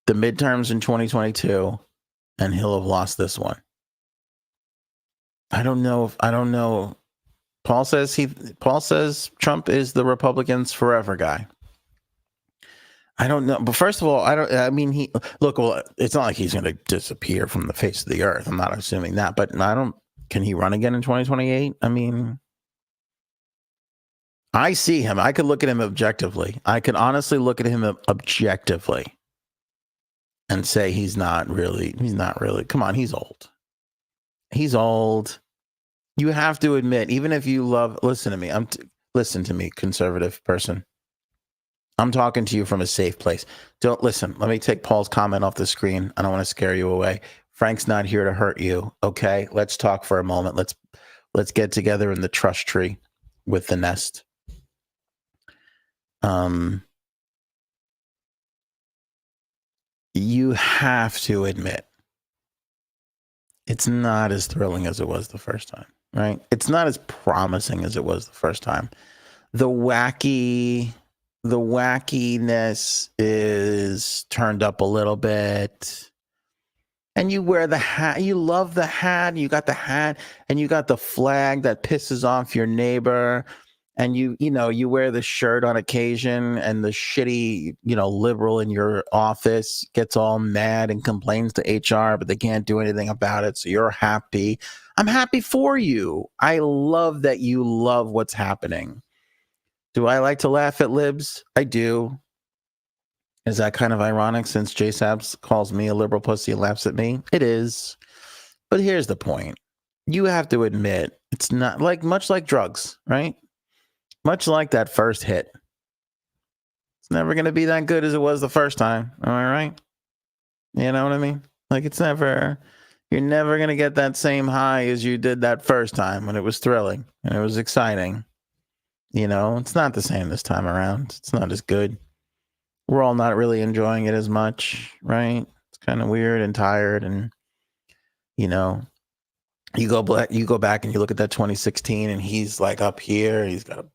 The midterms in 2022, and he'll have lost this one. I don't know. Paul says Trump is the Republicans' forever guy. I don't know. But first of all, it's not like he's going to disappear from the face of the earth. I'm not assuming that, but can he run again in 2028? I mean, I see him. I could look at him objectively. I could honestly look at him objectively and say he's not really. Come on, he's old. He's old. You have to admit, even if you listen to me. Listen to me, conservative person. I'm talking to you from a safe place. Don't listen. Let me take Paul's comment off the screen. I don't want to scare you away. Frank's not here to hurt you. Okay, let's talk for a moment. Let's get together in the trust tree with the nest. You have to admit it's not as thrilling as it was the first time, right? It's not as promising as it was the first time. The wackiness is turned up a little bit. And you wear the hat. You love the hat. You got the hat and you got the flag that pisses off your neighbor. and you wear the shirt on occasion, and the shitty, liberal in your office gets all mad and complains to HR, but they can't do anything about it. So you're happy. I'm happy for you. I love that you love what's happening. Do I like to laugh at libs? I do. Is that kind of ironic since J Sabs calls me a liberal pussy and laughs at me? It is. But here's the point. You have to admit, it's not much like drugs, right? Much like that first hit. It's never going to be that good as it was the first time. Am I right? You know what I mean? You're never going to get that same high as you did that first time when it was thrilling and it was exciting. It's not the same this time around. It's not as good. We're all not really enjoying it as much, right? It's kind of weird and tired. And, you go back and you look at that 2016 and he's like up here. He's got a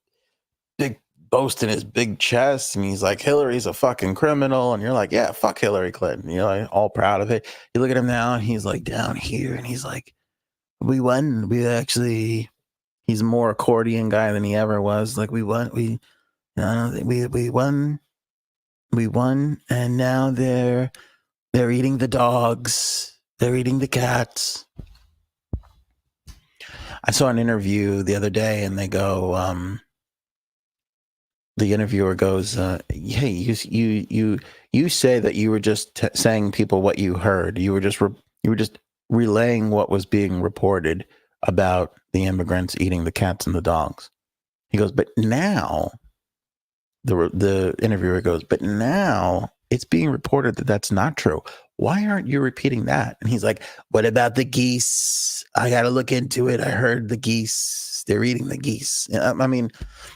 big boast in his big chest, and he's like, Hillary's a fucking criminal, and you're like, yeah, fuck Hillary Clinton. You're like all proud of it. You look at him now, and he's like down here, and he's like, we won. He's more accordion guy than he ever was. Like, we won. We won. We won, and now they're eating the dogs. They're eating the cats. I saw an interview the other day, and they go, the interviewer goes, hey, you say that you were just saying people what you heard. You were just relaying what was being reported about the immigrants eating the cats and the dogs. He goes, but now, the interviewer goes, but now it's being reported that that's not true. Why aren't you repeating that? And he's like, what about the geese? I got to look into it. I heard the geese. They're eating the geese. I mean,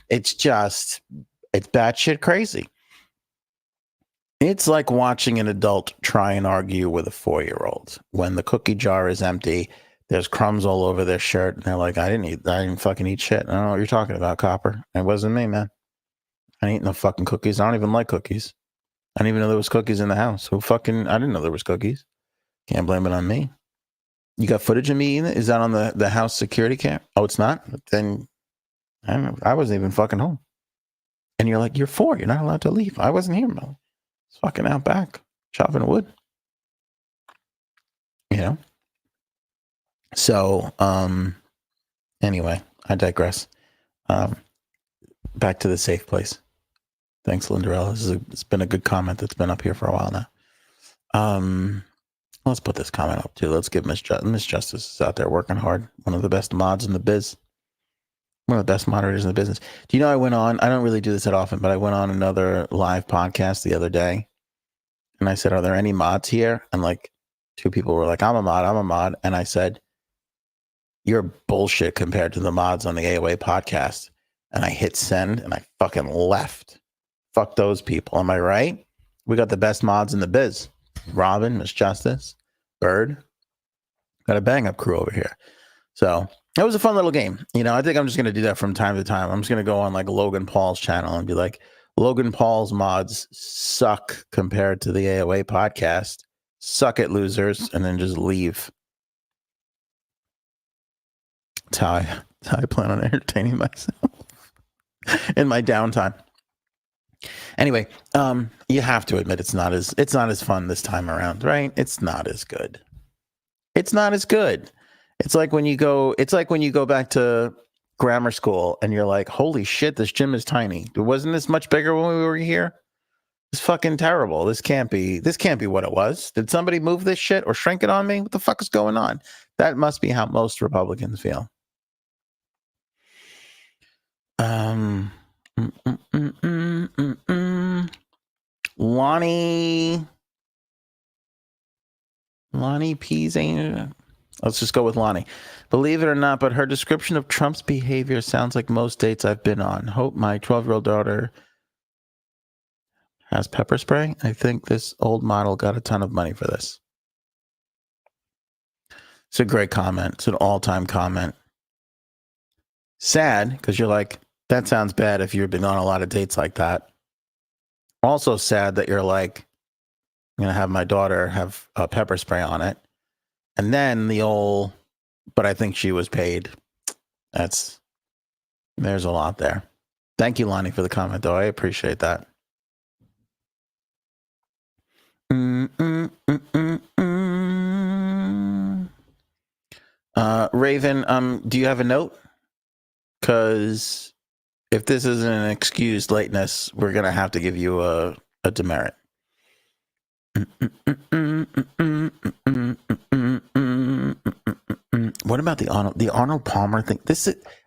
it's batshit crazy. It's like watching an adult try and argue with a 4-year-old. When the cookie jar is empty, there's crumbs all over their shirt, and they're like, I didn't fucking eat shit. I don't know what you're talking about, Copper. It wasn't me, man. I ain't eating no fucking cookies. I don't even like cookies. I didn't even know there was cookies in the house. I didn't know there was cookies. Can't blame it on me. You got footage of me eating it? Is that on the house security cam? Oh, it's not? Then I wasn't even fucking home. And you're like, you're 4. You're not allowed to leave. I wasn't here, Mo. It's fucking out back, chopping wood. So, anyway, I digress. Back to the safe place. Thanks, Lindarella. It's been a good comment that's been up here for a while now. Let's put this comment up too. Let's give Miss Justice is out there working hard. One of the best mods in the biz. One of the best moderators in the business. Do you know I went on, I don't really do this that often, but I went on another live podcast the other day, and I said, are there any mods here? And like 2 people were like, I'm a mod. And I said, you're bullshit compared to the mods on the AOA podcast. And I hit send and I fucking left. Fuck those people. Am I right? We got the best mods in the biz. Robin, Miss Justice, Bird. Got a bang up crew over here. So that was a fun little game. I think I'm just going to do that from time to time. I'm just going to go on like Logan Paul's channel and be like, Logan Paul's mods suck compared to the AOA podcast. Suck it, losers. And then just leave. That's how I plan on entertaining myself in my downtime. Anyway, you have to admit it's not as fun this time around, right? It's not as good. It's not as good. It's like when you go back to grammar school and you're like, holy shit, this gym is tiny. Wasn't this much bigger when we were here? It's fucking terrible. This can't be what it was. Did somebody move this shit or shrink it on me? What the fuck is going on? That must be how most Republicans feel. Lonnie P's ain't. Let's just go with Lonnie. Believe it or not, but her description of Trump's behavior sounds like most dates I've been on. Hope my 12-year-old daughter has pepper spray. I think this old model got a ton of money for this. It's a great comment. It's an all-time comment. Sad, because you're like, that sounds bad if you've been on a lot of dates like that. Also sad that you're like, I'm going to have my daughter have a pepper spray on it. And then but I think she was paid. There's a lot there. Thank you, Lonnie, for the comment, though. I appreciate that. Raven, do you have a note? Because if this isn't an excused lateness, we're going to have to give you a demerit. What about the Arnold Palmer thing? I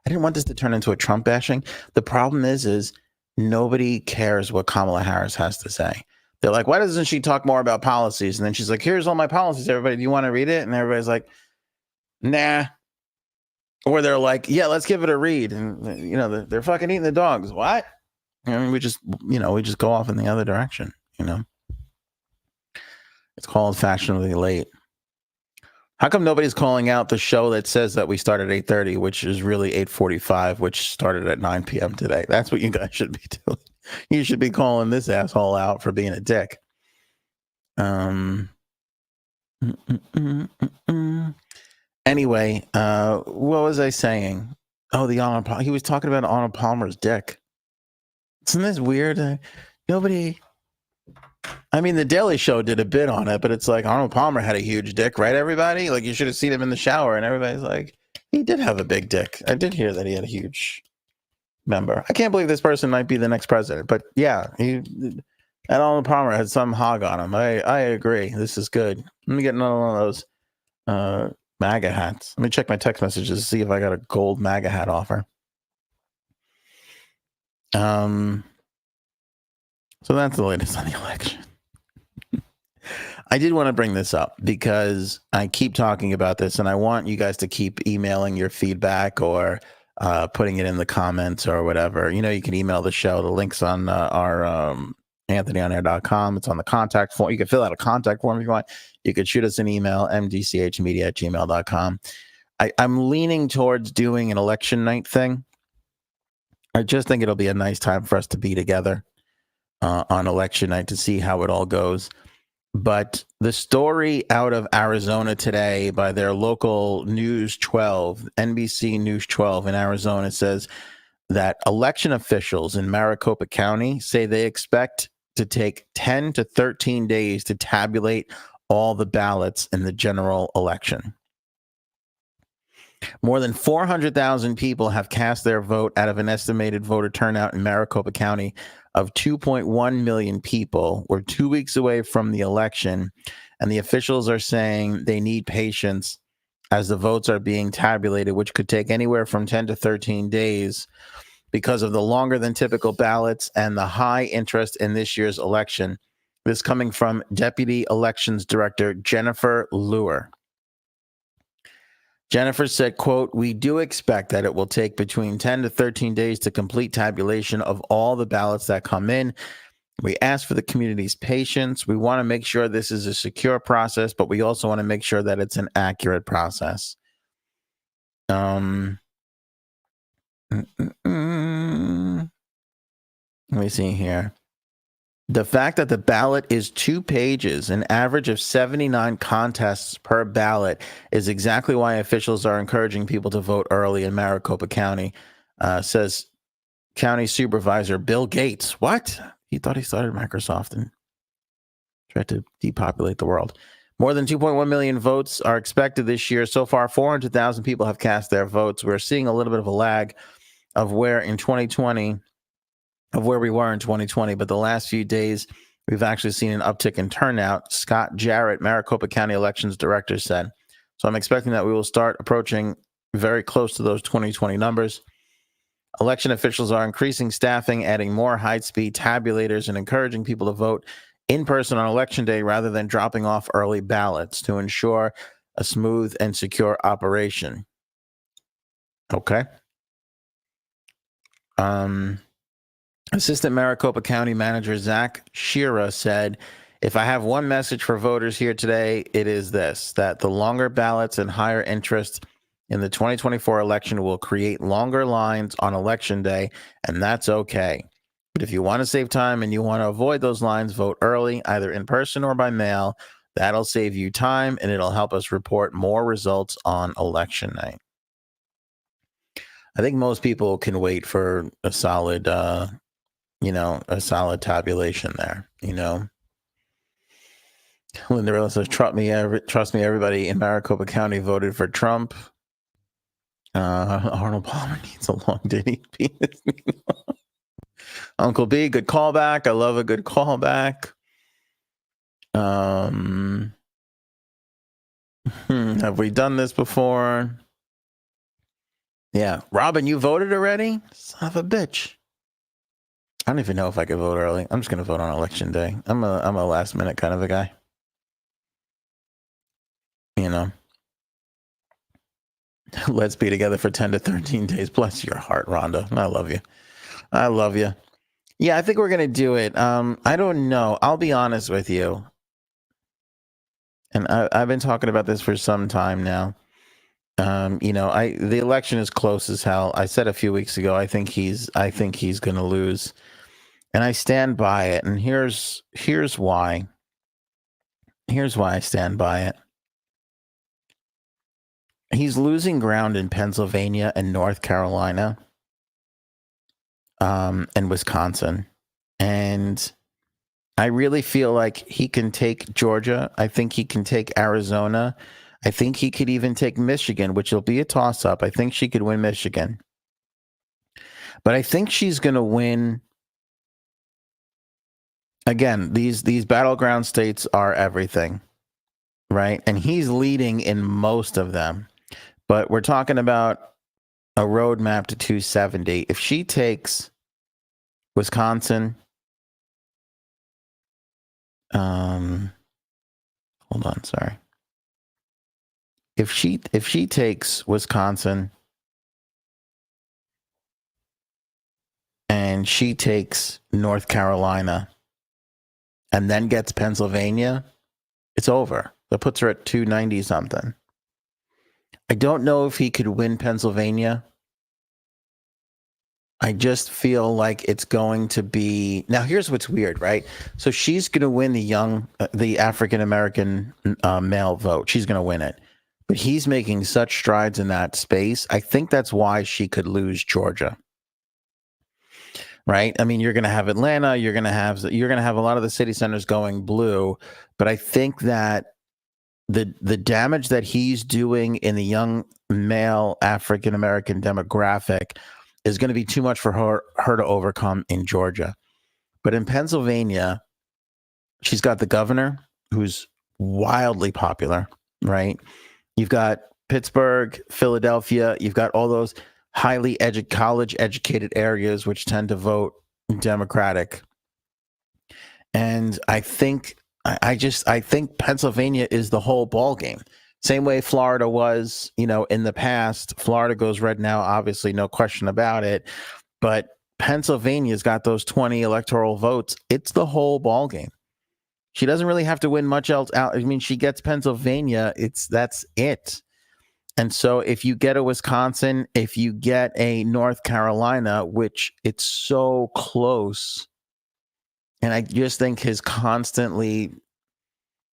didn't want this to turn into a Trump bashing. The problem is nobody cares what Kamala Harris has to say. They're like, why doesn't she talk more about policies? And then she's like, here's all my policies, everybody. Do you want to read it? And everybody's like, nah. Or they're like, yeah, let's give it a read. And, they're fucking eating the dogs. What? I mean, we just go off in the other direction, It's called fashionably late. How come nobody's calling out the show that says that we start at 8:30, which is really 8:45, which started at 9 p.m. today? That's what you guys should be doing. You should be calling this asshole out for being a dick. Anyway, what was I saying? Oh, he was talking about Arnold Palmer's dick. Isn't this weird? The Daily Show did a bit on it, but it's like Arnold Palmer had a huge dick, right, everybody? Like, you should have seen him in the shower, and everybody's like, he did have a big dick. I did hear that he had a huge member. I can't believe this person might be the next president, but yeah, and Arnold Palmer had some hog on him. I agree. This is good. Let me get another one of those MAGA hats. Let me check my text messages to see if I got a gold MAGA hat offer. So that's the latest on the election. I did want to bring this up because I keep talking about this, and I want you guys to keep emailing your feedback or putting it in the comments or whatever. You can email the show. The link's on our anthonyonair.com. It's on the contact form. You can fill out a contact form if you want. You could shoot us an email, mdchmedia@gmail.com. I'm leaning towards doing an election night thing. I just think it'll be a nice time for us to be together on election night to see how it all goes. But the story out of Arizona today by their local News 12, NBC News 12 in Arizona, says that election officials in Maricopa County say they expect to take 10 to 13 days to tabulate all the ballots in the general election. More than 400,000 people have cast their vote out of an estimated voter turnout in Maricopa County of 2.1 million people. We're 2 weeks away from the election, and the officials are saying they need patience as the votes are being tabulated, which could take anywhere from 10 to 13 days because of the longer than typical ballots and the high interest in this year's election. This coming from Deputy Elections Director Jennifer Luer. Jennifer said, quote, "We do expect that it will take between 10 to 13 days to complete tabulation of all the ballots that come in. We ask for the community's patience. We want to make sure this is a secure process, but we also want to make sure that it's an accurate process." Let me see here. The fact that the ballot is 2 pages, an average of 79 contests per ballot, is exactly why officials are encouraging people to vote early in Maricopa County, says County Supervisor Bill Gates. What? He thought he started Microsoft and tried to depopulate the world. More than 2.1 million votes are expected this year. So far, 400,000 people have cast their votes. We're seeing a little bit of a lag of where we were in 2020, but the last few days we've actually seen an uptick in turnout. Scott Jarrett, Maricopa County Elections Director, said. So I'm expecting that we will start approaching very close to those 2020 numbers. Election officials are increasing staffing, adding more high-speed tabulators, and encouraging people to vote in person on election day rather than dropping off early ballots to ensure a smooth and secure operation. Okay. Assistant Maricopa County Manager Zach Shira said, "If I have one message for voters here today, it is this, that the longer ballots and higher interest in the 2024 election will create longer lines on election day, and that's okay. But if you want to save time and you want to avoid those lines, vote early, either in person or by mail. That'll save you time, and it'll help us report more results on election night." I think most people can wait for a solid, a solid tabulation there. Linda Rilla says, trust me, everybody in Maricopa County voted for Trump. Arnold Palmer needs a long Diddy penis. Uncle B, good callback. I love a good callback. Have we done this before? Yeah. Robin, you voted already? Son of a bitch. I don't even know if I could vote early. I'm just going to vote on election day. I'm a last minute kind of a guy. Let's be together for 10 to 13 days. Bless your heart, Rhonda. I love you. I love you. Yeah, I think we're going to do it. I don't know. I'll be honest with you. And I've been talking about this for some time now. The election is close as hell. I said a few weeks ago, I think he's going to lose. And I stand by it. And here's why. Here's why I stand by it. He's losing ground in Pennsylvania and North Carolina, and Wisconsin. And I really feel like he can take Georgia. I think he can take Arizona. I think he could even take Michigan, which will be a toss-up. I think she could win Michigan. But I think she's going to win. Again, these battleground states are everything, right? And he's leading in most of them. But we're talking about a roadmap to 270. If she takes Wisconsin, hold on, sorry. If she takes Wisconsin and she takes North Carolina and then gets Pennsylvania, it's over. That puts her at 290 something. I don't know if he could win Pennsylvania. I just feel like it's going to be. Now, here's what's weird, right? So she's going to win the African-American male vote. She's going to win it. But he's making such strides in that space. I think that's why she could lose Georgia. Right? I mean, you're going to have Atlanta. You're going to have a lot of the city centers going blue. But I think that the damage that he's doing in the young male African-American demographic is going to be too much for her to overcome in Georgia. But in Pennsylvania, she's got the governor who's wildly popular, right? You've got Pittsburgh, Philadelphia. You've got all those highly college-educated areas which tend to vote Democratic. And I think Pennsylvania is the whole ballgame. Same way Florida was, in the past. Florida goes red now, obviously, no question about it. But Pennsylvania's got those 20 electoral votes. It's the whole ballgame. She doesn't really have to win much else out. I mean, she gets Pennsylvania. That's it. And so if you get a Wisconsin, if you get a North Carolina, which it's so close, and I just think his constantly,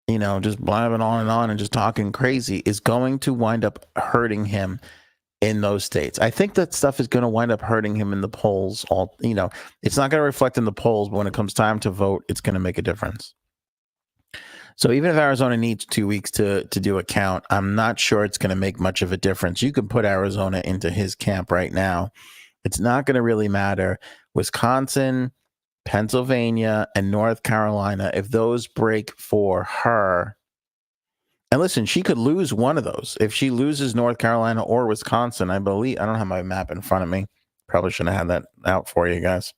just blabbing on and just talking crazy is going to wind up hurting him in those states. I think that stuff is going to wind up hurting him in the polls. It's not going to reflect in the polls, but when it comes time to vote, it's going to make a difference. So even if Arizona needs 2 weeks to do a count, I'm not sure it's going to make much of a difference. You can put Arizona into his camp right now. It's not going to really matter. Wisconsin, Pennsylvania, and North Carolina, if those break for her, and listen, she could lose one of those. If she loses North Carolina or Wisconsin, I believe, I don't have my map in front of me. Probably shouldn't have had that out for you guys.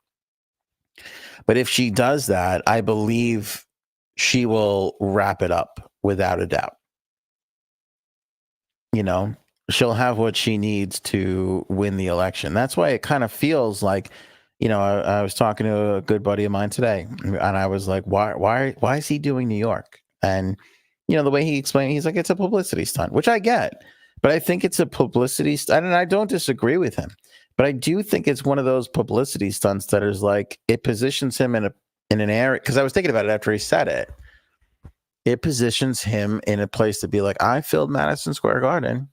But if she does that, I believe she will wrap it up without a doubt. She'll have what she needs to win the election. That's why it kind of feels like, I was talking to a good buddy of mine today, and I was like, why is he doing New York? And, the way he explained, he's like, it's a publicity stunt, which I get, but I think it's a publicity stunt, and I don't disagree with him, but I do think it's one of those publicity stunts that is like, it positions him in an area, because I was thinking about it after he said it. It positions him in a place to be like, I filled Madison Square Garden.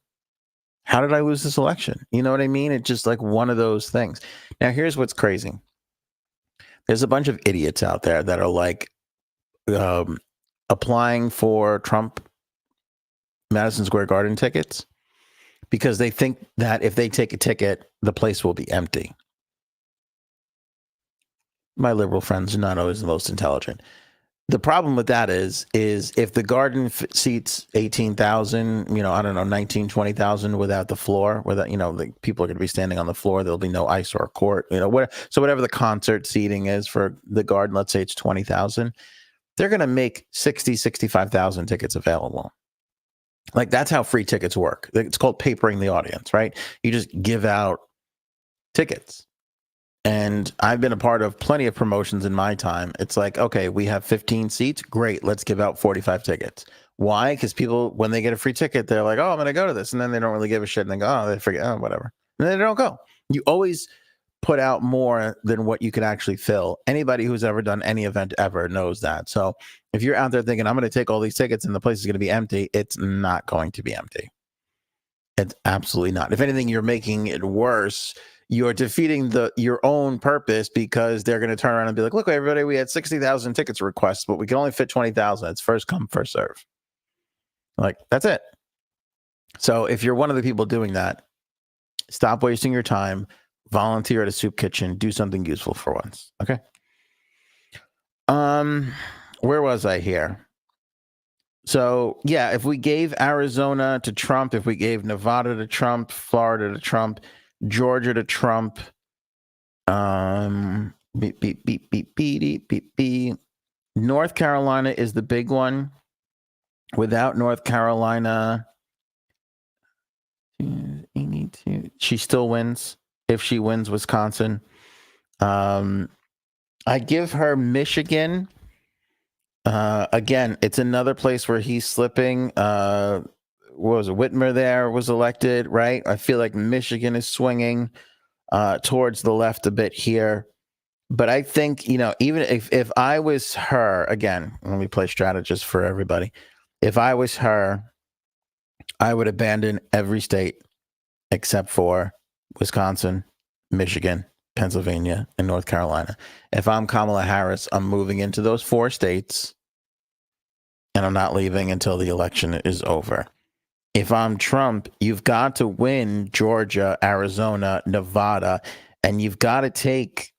How did I lose this election? You know what I mean? It's just like one of those things. Now, here's what's crazy. There's a bunch of idiots out there that are like applying for Trump Madison Square Garden tickets because they think that if they take a ticket, the place will be empty. My liberal friends are not always the most intelligent. The problem with that is if the garden seats 18,000, I don't know, 19, 20,000 without the floor, without, the people are going to be standing on the floor. There'll be no ice or court, so whatever the concert seating is for the garden, let's say it's 20,000, they're going to make 60, 65,000 tickets available. Like that's how free tickets work. It's called papering the audience, right? You just give out tickets. And I've been a part of plenty of promotions in my time. It's like, okay, we have 15 seats. Great. Let's give out 45 tickets. Why? Because people, when they get a free ticket, they're like, oh, I'm going to go to this. And then they don't really give a shit. And they go, oh, they forget, oh, whatever. And then they don't go. You always put out more than what you can actually fill. Anybody who's ever done any event ever knows that. So if you're out there thinking, I'm going to take all these tickets and the place is going to be empty, it's not going to be empty. It's absolutely not. If anything, you're making it worse. You're defeating your own purpose because they're going to turn around and be like, look, everybody, we had 60,000 tickets requests, but we can only fit 20,000. It's first come, first serve. Like, that's it. So if you're one of the people doing that, stop wasting your time, volunteer at a soup kitchen, do something useful for once. Okay. Where was I here? So, yeah, if we gave Arizona to Trump, if we gave Nevada to Trump, Florida to Trump, Georgia to Trump, North Carolina is the big one. Without North Carolina, she still wins if she wins Wisconsin. I give her Michigan. Again, it's another place where he's slipping. What was it? Whitmer there was elected, right? I feel like Michigan is swinging towards the left a bit here. But I think, even if I was her, again, let me play strategist for everybody. If I was her, I would abandon every state except for Wisconsin, Michigan, Pennsylvania, and North Carolina. If I'm Kamala Harris, I'm moving into those 4 states, and I'm not leaving until the election is over. If I'm Trump, you've got to win Georgia, Arizona, Nevada, and you've got to take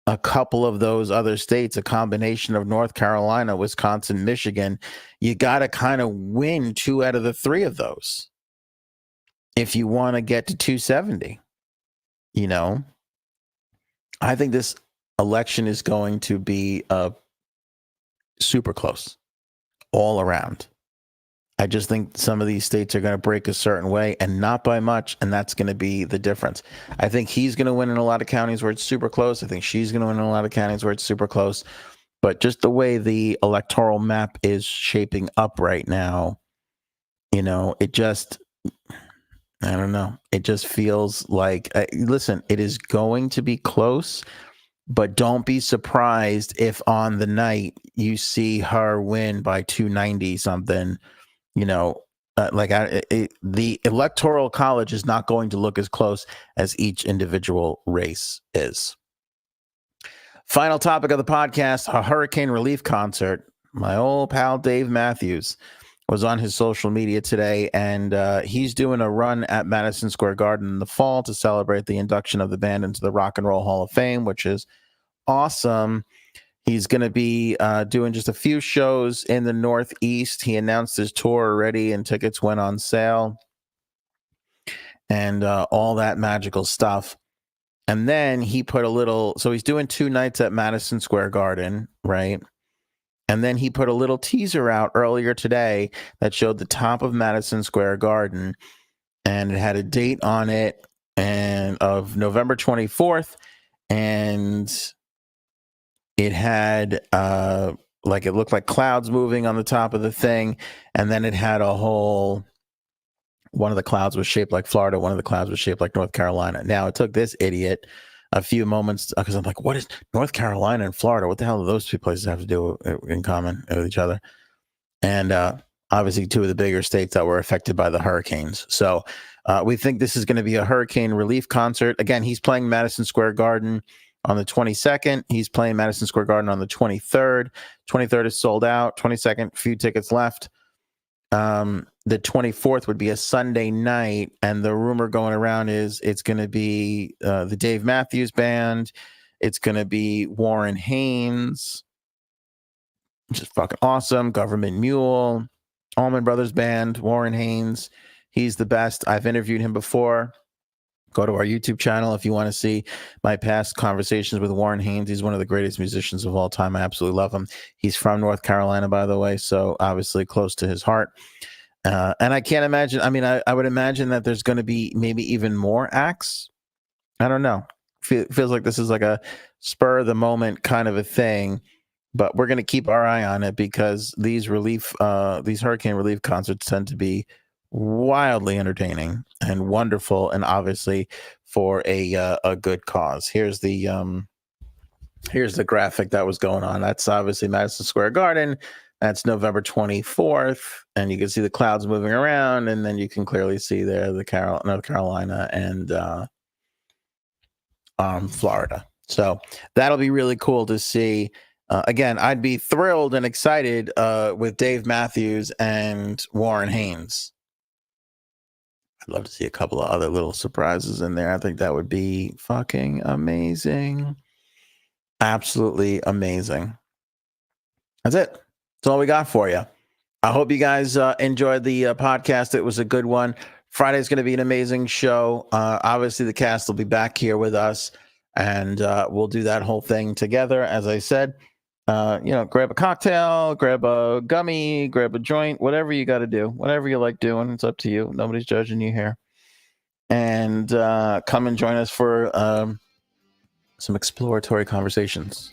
a couple of those other states, a combination of North Carolina, Wisconsin, Michigan. You got to kind of win 2 out of the 3 of those if you want to get to 270. I think this election is going to be super close all around. I just think some of these states are going to break a certain way and not by much, and that's going to be the difference. I think he's going to win in a lot of counties where it's super close. I think she's going to win in a lot of counties where it's super close. But just the way the electoral map is shaping up right now, it just, I don't know. It just feels like, listen, it is going to be close, but don't be surprised if on the night you see her win by 290 something. The electoral college is not going to look as close as each individual race is. Final topic of the podcast, a hurricane relief concert. My old pal Dave Matthews was on his social media today, and he's doing a run at Madison Square Garden in the fall to celebrate the induction of the band into the Rock and Roll Hall of Fame, which is awesome. He's going to be doing just a few shows in the Northeast. He announced his tour already, and tickets went on sale and all that magical stuff. And then he put so he's doing 2 nights at Madison Square Garden, right? And then he put a little teaser out earlier today that showed the top of Madison Square Garden, and it had a date on it and of November 24th, and it had it looked like clouds moving on the top of the thing, and then it had one of the clouds was shaped like Florida, one of the clouds was shaped like North Carolina. Now, it took this idiot a few moments because I'm like, what is North Carolina and Florida? What the hell do those 2 places have to do in common with each other? And I'm obviously two of the bigger states that were affected by the hurricanes. So we think this is going to be a hurricane relief concert. Again, he's playing Madison Square Garden on the 22nd. He's playing Madison Square Garden on the 23rd. 23rd is sold out. 22nd, few tickets left. The 24th would be a Sunday night, and the rumor going around is it's going to be the Dave Matthews Band. It's going to be Warren Haynes, which is fucking awesome. Government Mule, Allman Brothers Band, Warren Haynes. He's the best. I've interviewed him before. Go to our YouTube channel if you want to see my past conversations with Warren Haynes. He's one of the greatest musicians of all time. I absolutely love him. He's from North Carolina, by the way, so obviously close to his heart. And I can't imagine. I mean, I would imagine that there's going to be maybe even more acts. I don't know. Feels like this is like a spur of the moment kind of a thing. But we're going to keep our eye on it because these hurricane relief concerts tend to be wildly entertaining and wonderful, and obviously for a good cause. Here's the graphic that was going on. That's obviously Madison Square Garden. That's November 24th, and you can see the clouds moving around, and then you can clearly see there the North Carolina and Florida. So that'll be really cool to see. Again, I'd be thrilled and excited with Dave Matthews and Warren Haynes. I'd love to see a couple of other little surprises in there. I think that would be fucking amazing. Absolutely amazing. That's it. That's all we got for you. I hope you guys enjoyed the podcast. It was a good one. Friday's going to be an amazing show. Obviously, the cast will be back here with us, and we'll do that whole thing together. As I said, grab a cocktail, grab a gummy, grab a joint, whatever you got to do, whatever you like doing. It's up to you. Nobody's judging you here. And come and join us for some exploratory conversations.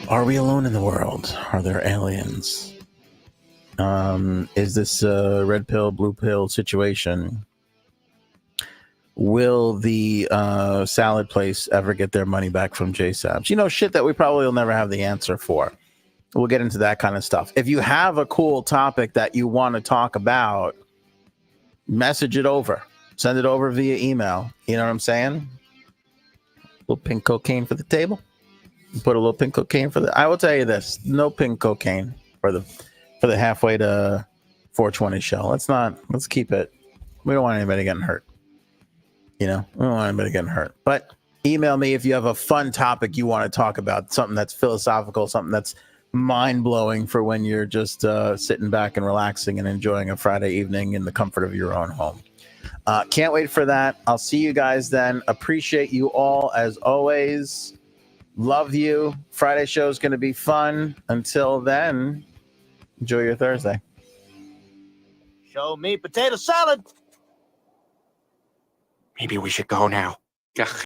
Are we alone in the world? Are there aliens? Is this a red pill, blue pill situation? Will the salad place ever get their money back from JSABs? Shit that we probably will never have the answer for. We'll get into that kind of stuff. If you have a cool topic that you want to talk about, message it over. Send it over via email. You know what I'm saying? A little pink cocaine for the table. Put a little pink cocaine for the. I will tell you this: no pink cocaine for the halfway to 420 show. Let's keep it. We don't want anybody getting hurt. We don't want anybody getting hurt. But email me if you have a fun topic you want to talk about, something that's philosophical, something that's mind blowing for when you're just sitting back and relaxing and enjoying a Friday evening in the comfort of your own home. Can't wait for that. I'll see you guys then. Appreciate you all as always. Love you. Friday show is going to be fun. Until then, enjoy your Thursday. Show me potato salad. Maybe we should go now.